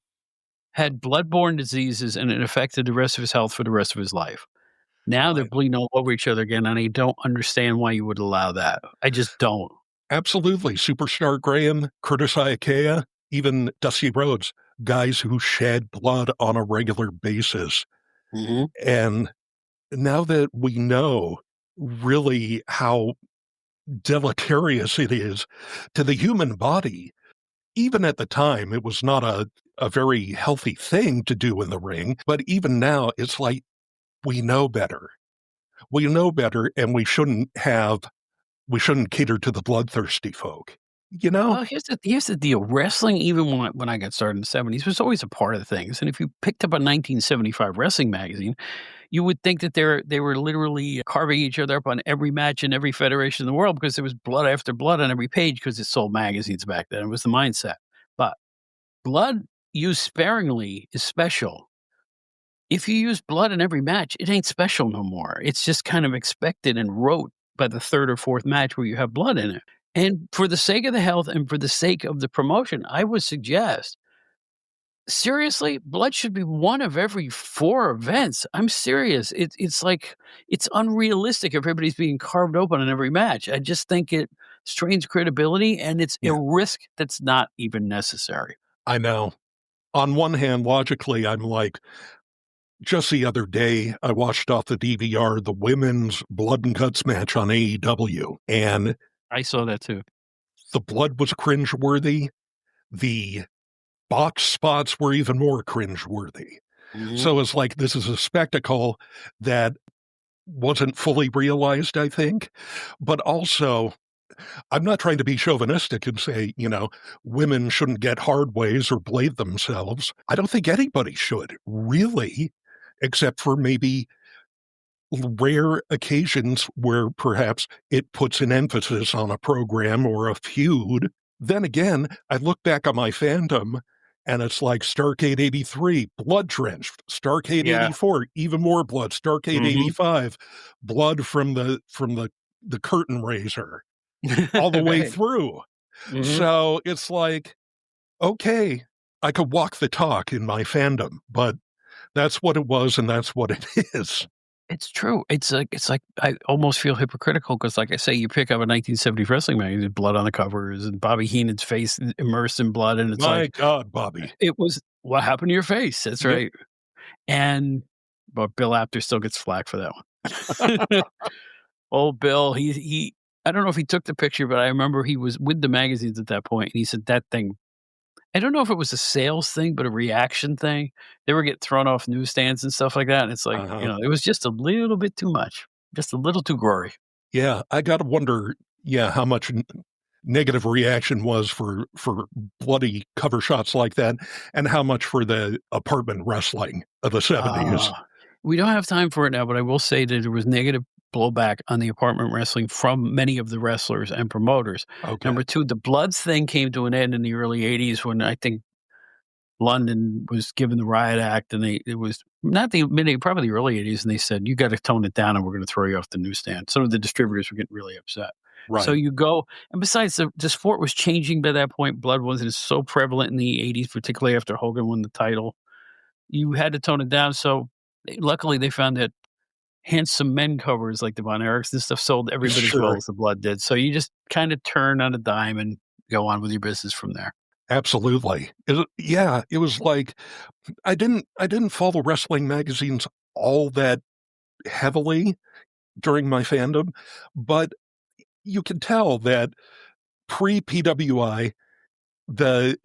had blood-borne diseases, and it affected the rest of his health for the rest of his life. Now they're right. bleeding all over each other again, and I don't understand why you would allow that. I just don't. Absolutely. Superstar Graham, Curtis Iakea, even Dusty Rhodes, guys who shed blood on a regular basis. Mhm. And now that we know really how deleterious it is to the human body, even at the time, it was not a very healthy thing to do in the ring. But even now, it's like we know better. We know better, and we shouldn't cater to the bloodthirsty folk. You know? Well, here's the deal. Wrestling, even when I got started in the '70s, was always a part of things. And if you picked up a 1975 wrestling magazine, you would think that they were literally carving each other up on every match in every federation in the world because there was blood after blood on every page because it sold magazines back then. It was the mindset. But blood used sparingly is special. If you use blood in every match, it ain't special no more. It's just kind of expected and rote by the third or fourth match where you have blood in it. And for the sake of the health and for the sake of the promotion, I would suggest seriously, blood should be one of every 4 events. I'm serious. It's like it's unrealistic if everybody's being carved open in every match. I just think it strains credibility and it's a Yeah, risk that's not even necessary. I know. On one hand, logically, I'm like, just the other day, I watched off the DVR the women's blood and guts match on AEW, and I saw that too. the blood was cringeworthy. The botch spots were even more cringeworthy. Mhm. So it's like this is a spectacle that wasn't fully realized, I think. But also, I'm not trying to be chauvinistic and say, women shouldn't get hard ways or blade themselves. I don't think anybody should, really, except for maybe rare occasions where perhaps it puts an emphasis on a program or a feud. Then again, I look back on my fandom and it's like Starrcade 83, blood drenched. Starrcade Yeah. 84, even more blood. Starrcade Mhm. 85, blood from the curtain raiser all the way Right. through. Mhm. So it's like, okay, I could walk the talk in my fandom, but that's what it was and that's what it is. It's true. It's like I almost feel hypocritical because, like I say, you pick up a 1970 wrestling magazine, there's blood on the covers and Bobby Heenan's face immersed in blood, and it's My like, God, Bobby. it was what happened to your face? That's Yep. right. And but Bill Apter still gets flack for that one. Old Bill, he I don't know if he took the picture, but I remember he was with the magazines at that point, and he said that thing I don't know if it was a sales thing, but a reaction thing. They were getting thrown off newsstands and stuff like that, and it's like, Uh-huh. it was just a little bit too much, just a little too gory. Yeah, I gotta wonder, yeah, how much negative reaction was for bloody cover shots like that, and how much for the apartment wrestling of the 70s. We don't have time for it now, but I will say that there was negative blowback on the apartment wrestling from many of the wrestlers and promoters. Okay. Number 2, the Bloods thing came to an end in the early '80s when I think London was given the riot act, and it was not the mid, probably the early 80s, and they said, "You gotta tone it down, and we're gonna throw you off the newsstand." Some of the distributors were getting really upset. So Right. you go and besides, the sport was changing by that point. Blood wasn't so prevalent in the 80s, particularly after Hogan won the title. You had to tone it down, so, luckily, they found that handsome men covers like the Von Erichs and stuff sold every bit as well Sure. as the Blood did. So you just kinda turn on a dime and go on with your business from there. Absolutely. Yeah, it was like I didn't follow wrestling magazines all that heavily during my fandom, but you can tell that pre-PWI, the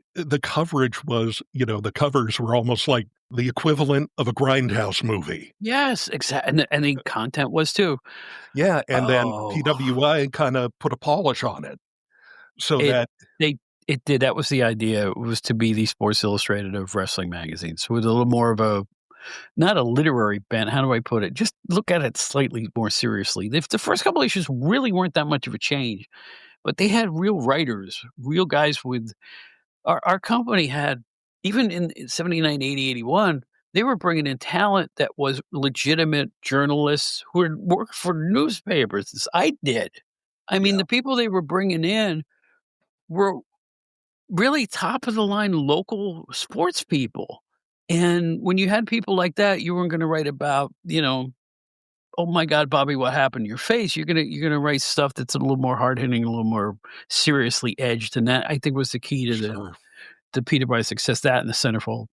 coverage was, the covers were almost like the equivalent of a Grindhouse movie. Yes, exactly, and the content was too. Yeah, and then Oh, PWI kinda put a polish on it so it that they it did, that was the idea, was to be the Sports Illustrated of wrestling magazines with a little more of a not a literary bent, how do I put it? Just look at it slightly more seriously. The first couple issues really weren't that much of a change, but they had real writers, real guys with our company had even in 79, 80, 81, they were bringing in talent that was legitimate journalists who had worked for newspapers, as I did. I mean, yeah, the people they were bringing in were really top of the line local sports people. And when you had people like that, you weren't gonna write about, "Oh my god, Bobby, what happened to your face?" You're gonna write stuff that's a little more hard hitting, a little more seriously edged, and that I think was the key to sure. Peter Bright's success, that and the centerfold.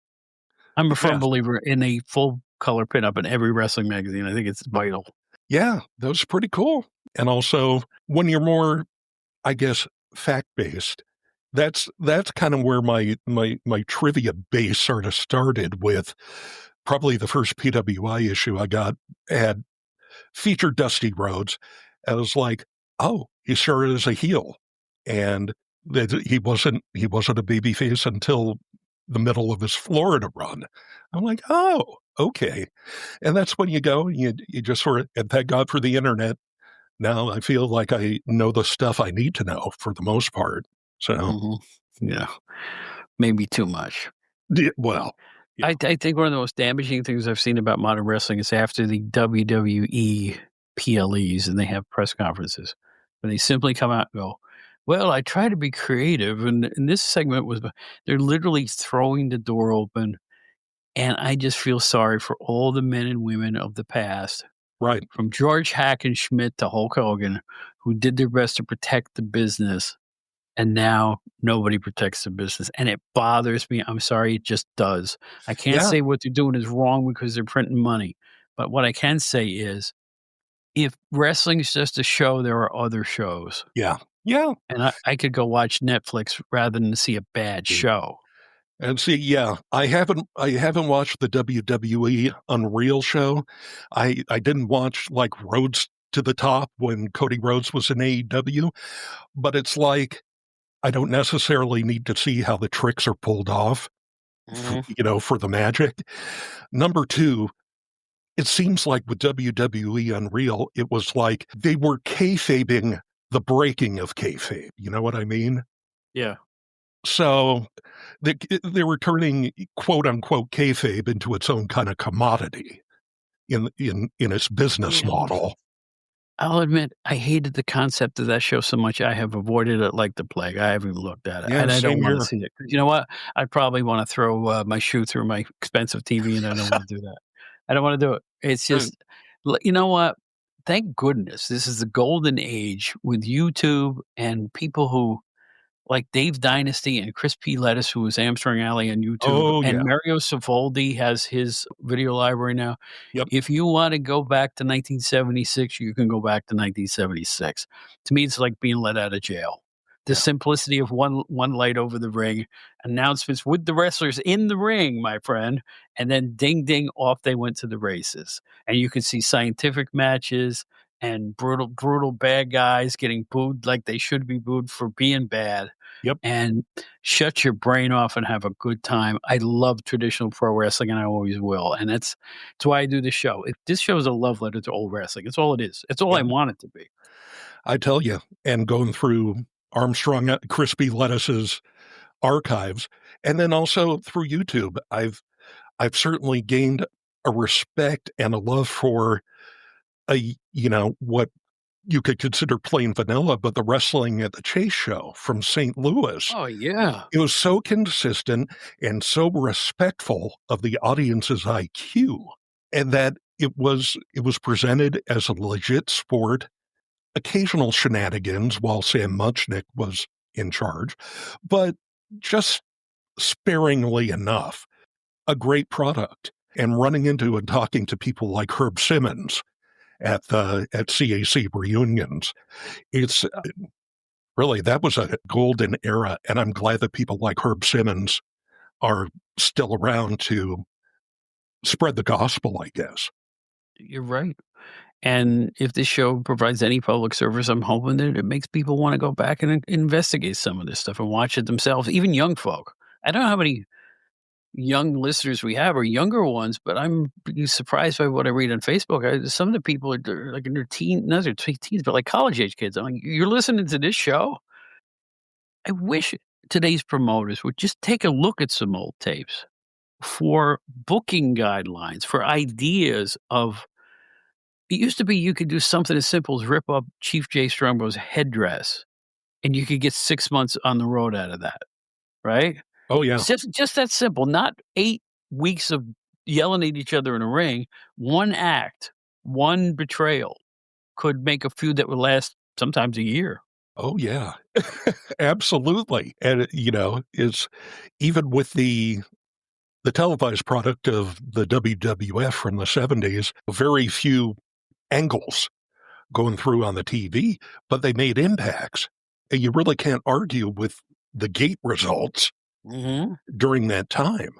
I'm a firm Yes. believer in a full color pinup in every wrestling magazine. I think it's vital. Yeah, that was pretty cool. And also, when you're more, I guess, fact-based, that's kind of where my trivia base sort of started with probably the first PWI issue I got had featured Dusty Rhodes. I was like, "Oh, he sure is a heel." And that he wasn't a babyface until the middle of his Florida run. I'm like, "Oh, okay." And that's when you go, you just sort of and thank God for the internet. Now I feel like I know the stuff I need to know for the most part. So, Mhm. Yeah, maybe too much. well, yeah, I think one of the most damaging things I've seen about modern wrestling is after the WWE PLEs and they have press conferences, and they simply come out and go, "Well, I try to be creative," and this segment was they're literally throwing the door open, and I just feel sorry for all the men and women of the past, right. from George Hackenschmidt to Hulk Hogan, who did their best to protect the business. And now nobody protects the business, and it bothers me. I'm sorry, it just does. I can't Yeah, say what they're doing is wrong because they're printing money, but what I can say is, if wrestling is just a show, there are other shows, yeah, yeah. and I could go watch Netflix rather than see a bad show. And see, yeah, I haven't watched the WWE Unreal show. I didn't watch like Rhodes to the Top when Cody Rhodes was in AEW, but it's like I don't necessarily need to see how the tricks are pulled off, Mhm. for the magic. Number two, it seems like with WWE Unreal, it was like they were kayfabing the breaking of kayfabe. You know what I mean? Yeah. So they were turning quote unquote kayfabe into its own kind of commodity in its business Yeah. model. I'll admit, I hated the concept of that show so much, I have avoided it like the plague. I haven't even looked at it, Yeah, and I don't same wanna here. see it. 'Cause you know what? I'd probably wanna throw, my shoe through my expensive TV, and I don't wanna do that. I don't wanna do it. It's Right. just you know what? Thank goodness this is the golden age with YouTube and people who like Dave Dynasty and Chris P. Lettuce, who was Hamstring Alley on YouTube, Oh and yeah. Mario Savoldi has his video library now. Yep. If you wanna go back to 1976, you can go back to 1976. To me, it's like being let out of jail. The Yeah. simplicity of one light over the ring, announcements with the wrestlers in the ring, my friend, and then ding, ding, off they went to the races. And you could see scientific matches and brutal, brutal bad guys getting booed like they should be booed for being bad, Yep. and shut your brain off and have a good time. I love traditional pro wrestling, and I always will, and that's why I do this show. This show is a love letter to old wrestling. It's all it is. It's all I Yeah. want it to be. I tell you, and going through Armstrong Crispy Lettuce's archives, and then also through YouTube, I've certainly gained a respect and a love for what you could consider plain vanilla, but the wrestling at the Chase show from St. Louis. Oh, yeah. It was so consistent and so respectful of the audience's IQ, and that it was presented as a legit sport. Occasional shenanigans while Sam Muchnick was in charge, but just sparingly enough. A great product. And running into and talking to people like Herb Simmons at CAC reunions, it's really, that was a golden era, and I'm glad that people like Herb Simmons are still around to spread the gospel, I guess. You're right. And if this show provides any public service, I'm hoping that it makes people want to go back and investigate some of this stuff and watch it themselves, even young folk. I don't know how many young listeners we have or younger ones, but I'm surprised by what I read on Facebook. Some of the people are like in their teens, not their teens, but like college age kids. I'm like, you're listening to this show? I wish today's promoters would just take a look at some old tapes for booking guidelines, for ideas of. It used to be you could do something as simple as rip up Chief Jay Strongbow's headdress, and you could get 6 months on the road out of that, right? Oh, yeah. It's just that simple, not 8 weeks of yelling at each other in a ring. One act, one betrayal could make a feud that would last sometimes a year. Oh, yeah. Absolutely. And, it's even with the televised product of the WWF from the 70s, very few angles going through on the TV, but they made impacts. And you really can't argue with the gate results during that time.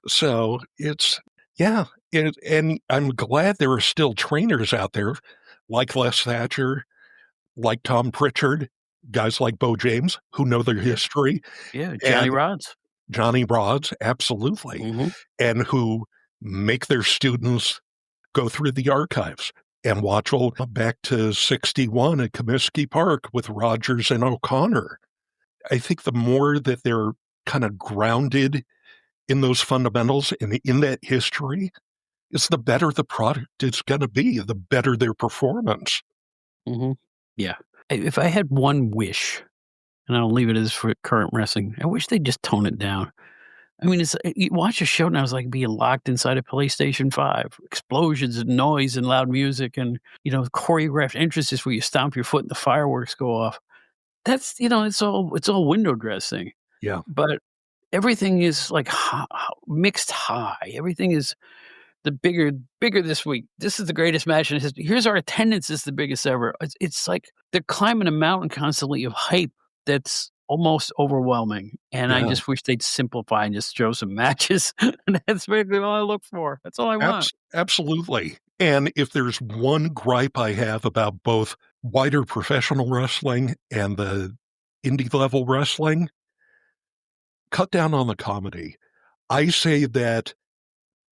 So and I'm glad there are still trainers out there like Les Thatcher, like Tom Pritchard, guys like Bo James who know their history. Yeah, Johnny Rods, absolutely. And who make their students go through the archives and watch back to 61 at Comiskey Park with Rogers and O'Connor. I think the more that they're kind of grounded in those fundamentals and in that history, is the better the product is going to be, the better their performance. Yeah. If I had one wish, and I'll leave it as for current wrestling, I wish they'd just tone it down. I mean, you watch a show now, it's like being locked inside a PlayStation 5. Explosions and noise and loud music and, choreographed entrances where you stomp your foot and the fireworks go off. That's, it's all window dressing. Yeah. But everything is like mixed high. Everything is the bigger this week. This is the greatest match in history. Here's our attendance is the biggest ever. It's like they're climbing a mountain constantly of hype that's almost overwhelming. And I just wish they'd simplify and just show some matches. And that's basically all I look for. That's all I want. Absolutely. And if there's one gripe I have about both wider professional wrestling and the indie level wrestling, cut down on the comedy. I say that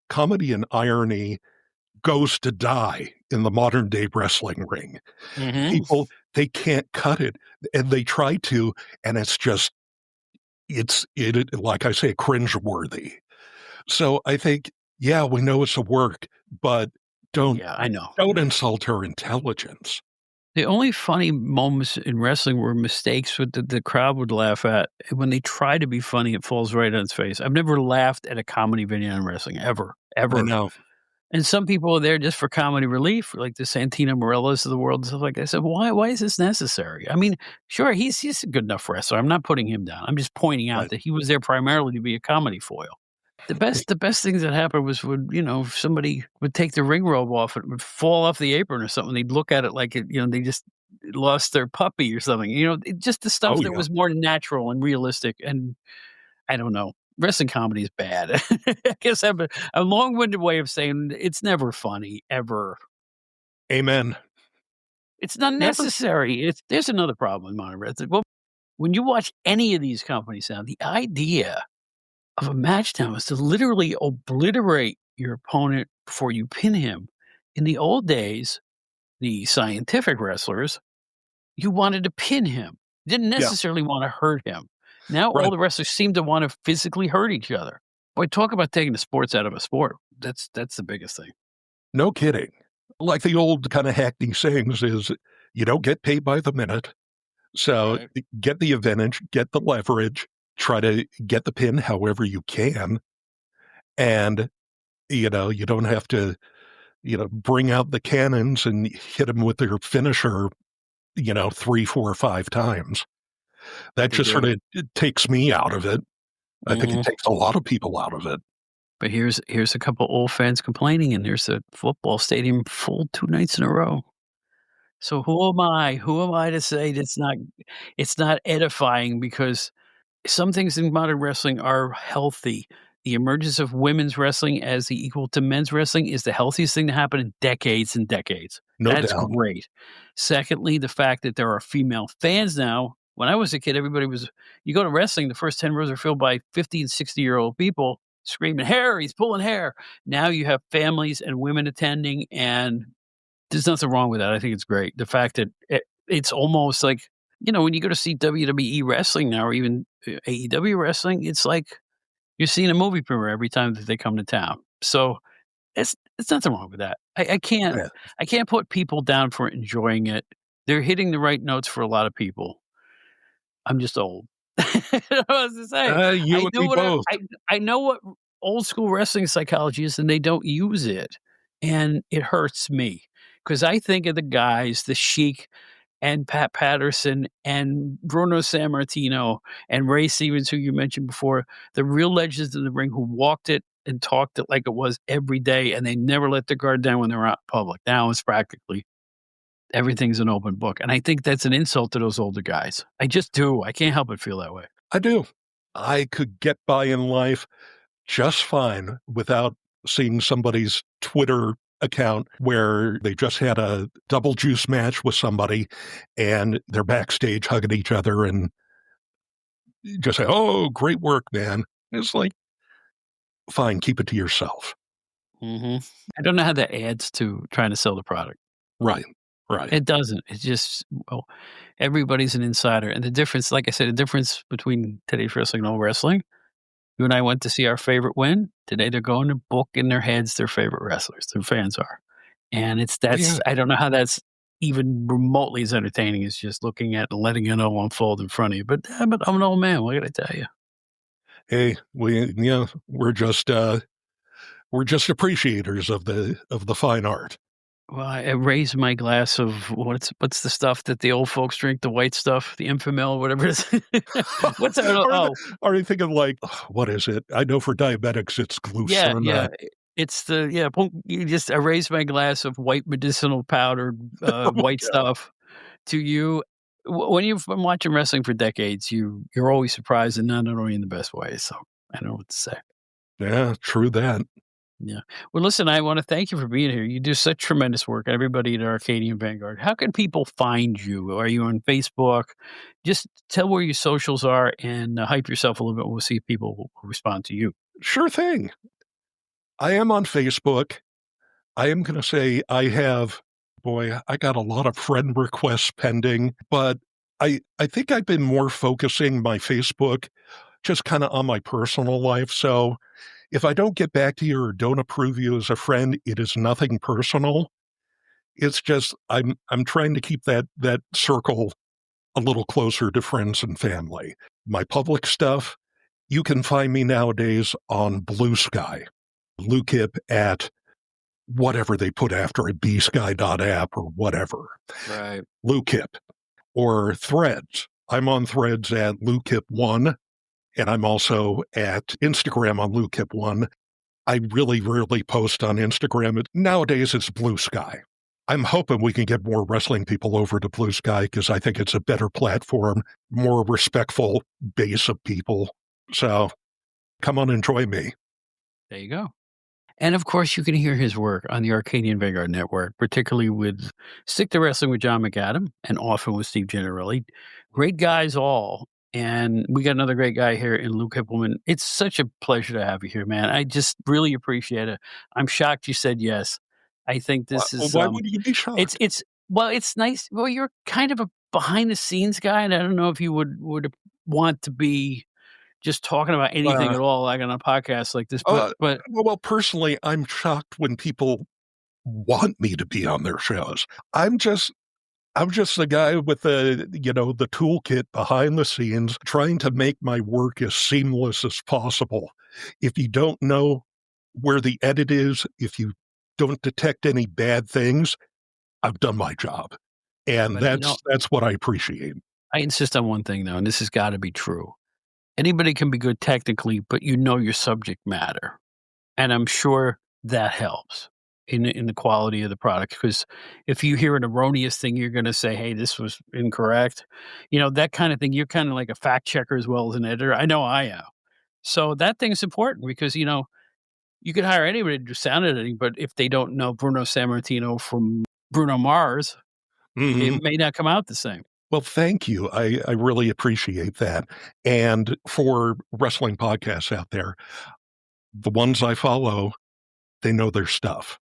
comedy and irony goes to die in the modern day wrestling ring. People, they can't cut it, and they try to, and it's just, it's like I say, cringeworthy. So I think, we know it's a work, but don't insult her intelligence. The only funny moments in wrestling were mistakes that the crowd would laugh at. When they try to be funny, it falls right on its face. I've never laughed at a comedy video in wrestling, ever. I know. And some people are there just for comedy relief, like the Santino Morellas of the world and stuff like that. I said, why is this necessary? I mean, sure, he's a good enough wrestler. I'm not putting him down. I'm just pointing out that he was there primarily to be a comedy foil. The best things that happened was when, somebody would take the ring robe off, it would fall off the apron or something. They'd look at it like they just lost their puppy or something. Just the stuff that was more natural and realistic. And I don't know. Wrestling comedy is bad. I guess I have a long-winded way of saying it's never funny, ever. Amen. It's not necessary. There's another problem in modern wrestling. Well, when you watch any of these companies now, the idea of a match now is to literally obliterate your opponent before you pin him. In the old days, the scientific wrestlers, you wanted to pin him. Didn't necessarily want to hurt him. Now all the wrestlers seem to want to physically hurt each other. Boy, talk about taking the sports out of a sport. That's the biggest thing. No kidding. Like the old kind of hackney sayings is, you don't get paid by the minute. So Right. get the advantage, get the leverage, try to get the pin however you can. And, you don't have to, bring out the cannons and hit them with their finisher, 3, 4, or 5 times. That They just sort do. of it takes me out of it. I think it Mhm. takes a lot of people out of it. But here's a couple old fans complaining, and there's a football stadium full 2 nights in a row. So who am I? Who am I to say it's not edifying because some things in modern wrestling are healthy. The emergence of women's wrestling as the equal to men's wrestling is the healthiest thing to happen in decades and decades. No That's doubt. great. Secondly, the fact that there are female fans now. When I was a kid, you go to wrestling, the first 10 rows are filled by 50 and 60-year-old people screaming, hair, he's pulling hair. Now you have families and women attending, and there's nothing wrong with that. I think it's great. The fact that it's almost like, when you go to see WWE wrestling now or even AEW wrestling, it's like you're seeing a movie premiere every time that they come to town. So it's nothing wrong with that. Yeah. I can't put people down for enjoying it. They're hitting the right notes for a lot of people. I'm just old. I don't know what to say. You and me both. I know what old school wrestling psychology is, and they don't use it, and it hurts me because I think of the guys, the Sheik and Pat Patterson and Bruno Sammartino and Ray Stevens, who you mentioned before, the real legends of the ring who walked it and talked it like it was every day, and they never let their guard down when they were out in public. Now it's practically everything's an open book, and I think that's an insult to those older guys. I just do. I can't help but feel that way. I do. I could get by in life just fine without seeing somebody's Twitter account where they just had a double juice match with somebody and they're backstage hugging each other and just say, oh, great work, man. It's like, fine, keep it to yourself. Mhm. I don't know how that adds to trying to sell the product. Right. Right. It doesn't. It's just, everybody's an insider, and the difference, like I said, the difference between today's wrestling and old wrestling, you and I went to see our favorite win. Today, they're going to book in their heads their favorite wrestlers. Their fans are. And Yeah. I don't know how that's even remotely as entertaining as just looking at and letting it all unfold in front of you. But I'm an old man. What can I tell you? Hey, we're just appreciators of the fine art. Well, I raise my glass of what's the stuff that the old folks drink, the white stuff, the Infamil, whatever it is. What's that? Are you thinking like, what is it? I know for diabetics, it's Yeah, glucin. yeah. It's I raise my glass of white medicinal powder, Oh my white God. stuff to you. When you've been watching wrestling for decades, you're always surprised, and not only in the best way. So I don't know what to say. Yeah, true that. Yeah. Well, listen, I want to thank you for being here. You do such tremendous work. Everybody at Arcadian Vanguard. How can people find you? Are you on Facebook? Just tell where your socials are and hype yourself a little bit. We'll see if people will respond to you. Sure thing. I am on Facebook. I am going to say I got a lot of friend requests pending, but I think I've been more focusing my Facebook just kind of on my personal life. So if I don't get back to you or don't approve you as a friend, it is nothing personal. It's just I'm trying to keep that circle a little closer to friends and family. My public stuff, you can find me nowadays on Blue Sky. Lou Kip at whatever they put after it, bsky.app or whatever. Right. Lou Kip. Or Threads. I'm on Threads at Lou Kip1, and I'm also at Instagram on Lou Kip1. I really rarely post on Instagram. Nowadays, it's Blue Sky. I'm hoping we can get more wrestling people over to Blue Sky because I think it's a better platform, more respectful base of people. So come on and join me. There you go. And of course, you can hear his work on the Arcadian Vanguard Network, particularly with Stick to Wrestling with John McAdam and often with Steve Gennarelli. Great guys all. And we got another great guy here in Lou Kipilman. It's such a pleasure to have you here, man. I just really appreciate it. I'm shocked you said yes. I think this is Why would you be shocked? it's nice. Well, you're kind of a behind the scenes guy, and I don't know if you would want to be just talking about anything at all, like on a podcast like this. But well, personally, I'm shocked when people want me to be on their shows. I'm just the guy with the toolkit behind the scenes trying to make my work as seamless as possible. If you don't know where the edit is, if you don't detect any bad things, I've done my job. And that's what I appreciate. I insist on one thing, though, and this has got to be true. Anybody can be good technically, but your subject matter. And I'm sure that helps in the quality of the product. Because if you hear an erroneous thing, you're going to say, hey, this was incorrect. That kind of thing. You're kind of like a fact checker as well as an editor. I know I am. So that thing's important because, you could hire anybody to do sound editing, but if they don't know Bruno Sammartino from Bruno Mars, it may not come out the same. Well, thank you. I really appreciate that. And for wrestling podcasts out there, the ones I follow, they know their stuff.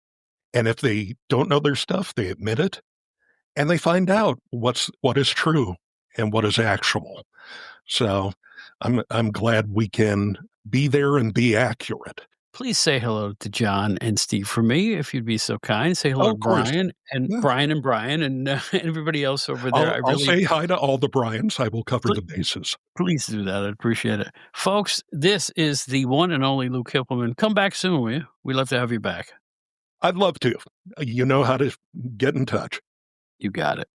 And if they don't know their stuff, they admit it and they find out what is true and what is actual. So I'm glad we can be there and be accurate. Please say hello to John and Steve for me, if you'd be so kind. Say hello to Brian and Brian and everybody else over there. I'll say hi to all the Brians. I will cover the bases. Please do that. I'd appreciate it. Folks, this is the one and only Lou Kipilman. Come back soon, will you? We'd love to have you back. I'd love to. You know how to get in touch. You got it.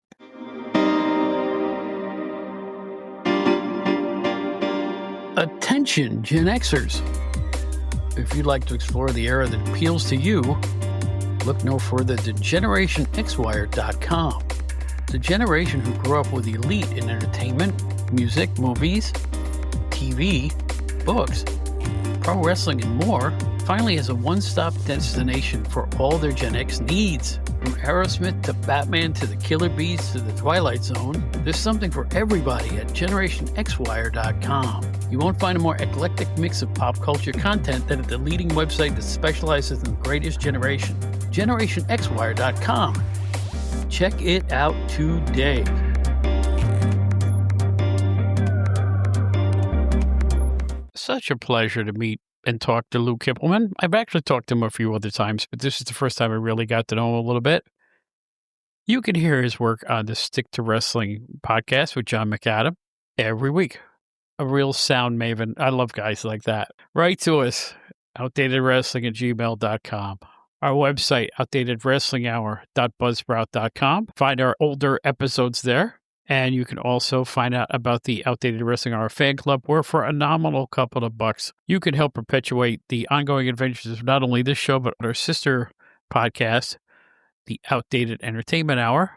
Attention, Gen Xers. If you'd like to explore the era that appeals to you, look no further than GenerationXWire.com. The generation who grew up with the elite in entertainment, music, movies, TV, books, pro wrestling, and more finally has a one-stop destination for all their Gen X needs. From Aerosmith to Batman to the Killer Bees to the Twilight Zone, there's something for everybody at GenerationXWire.com. You won't find a more eclectic mix of pop culture content than at the leading website that specializes in the greatest generation, GenerationXWire.com. Check it out today. Such a pleasure to meet and talk to Lou Kipilman. I've actually talked to him a few other times, but this is the first time I really got to know him a little bit. You can hear his work on the Stick to Wrestling podcast with John McAdam every week. A real sound maven. I love guys like that. Write to us, outdatedwrestling@gmail.com. Our website, outdatedwrestlinghour.buzzsprout.com. Find our older episodes there. And you can also find out about the Outdated Wrestling Hour fan club, where for a nominal couple of bucks, you can help perpetuate the ongoing adventures of not only this show, but our sister podcast, the Outdated Entertainment Hour,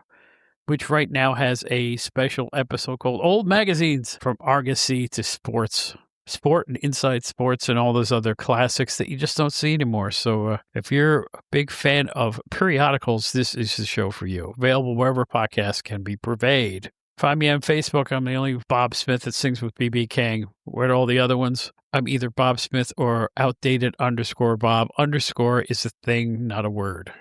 which right now has a special episode called Old Magazines, from Argosy to Sports, Sport and Inside Sports, and all those other classics that you just don't see anymore. So if you're a big fan of periodicals, this is the show for you. Available wherever podcasts can be purveyed. Find me on Facebook. I'm the only Bob Smith that sings with BB King. Where are all the other ones? I'm either Bob Smith or outdated_Bob. Underscore is a thing, not a word.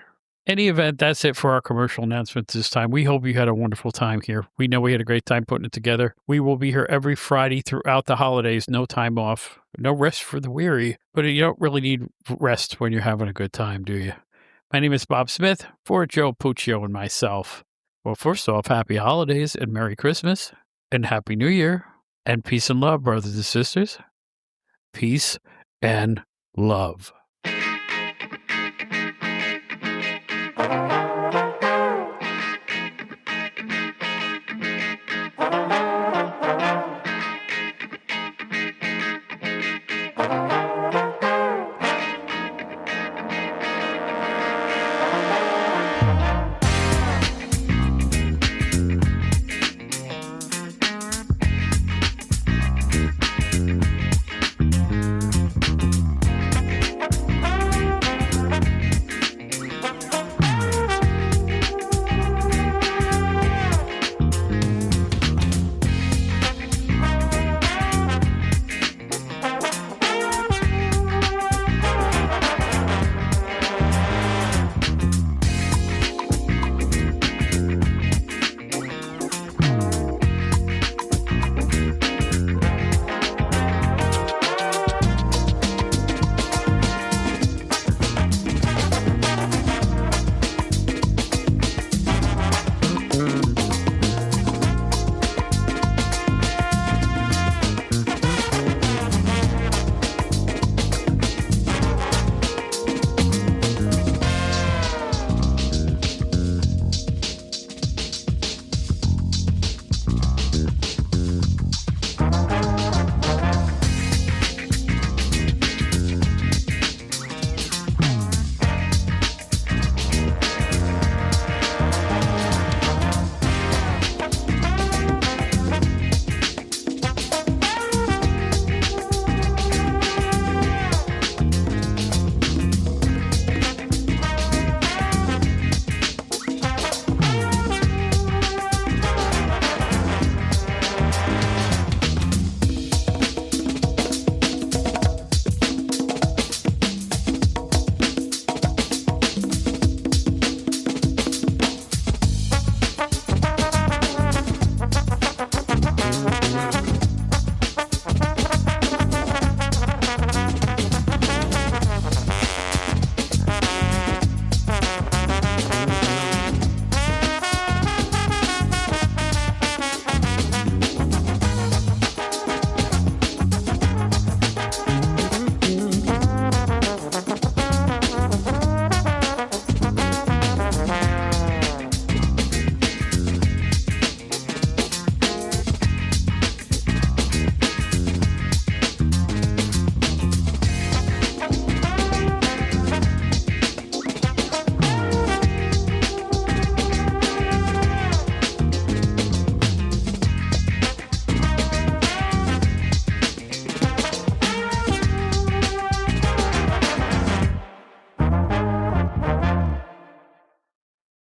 Any event, that's it for our commercial announcements this time. We hope you had a wonderful time here. We know we had a great time putting it together. We will be here every Friday throughout the holidays. No time off. No rest for the weary. But you don't really need rest when you're having a good time, do you? My name is Bob Smith, for Joe Puccio and myself. Well, first off, happy holidays and Merry Christmas and Happy New Year and peace and love, brothers and sisters. Peace and love.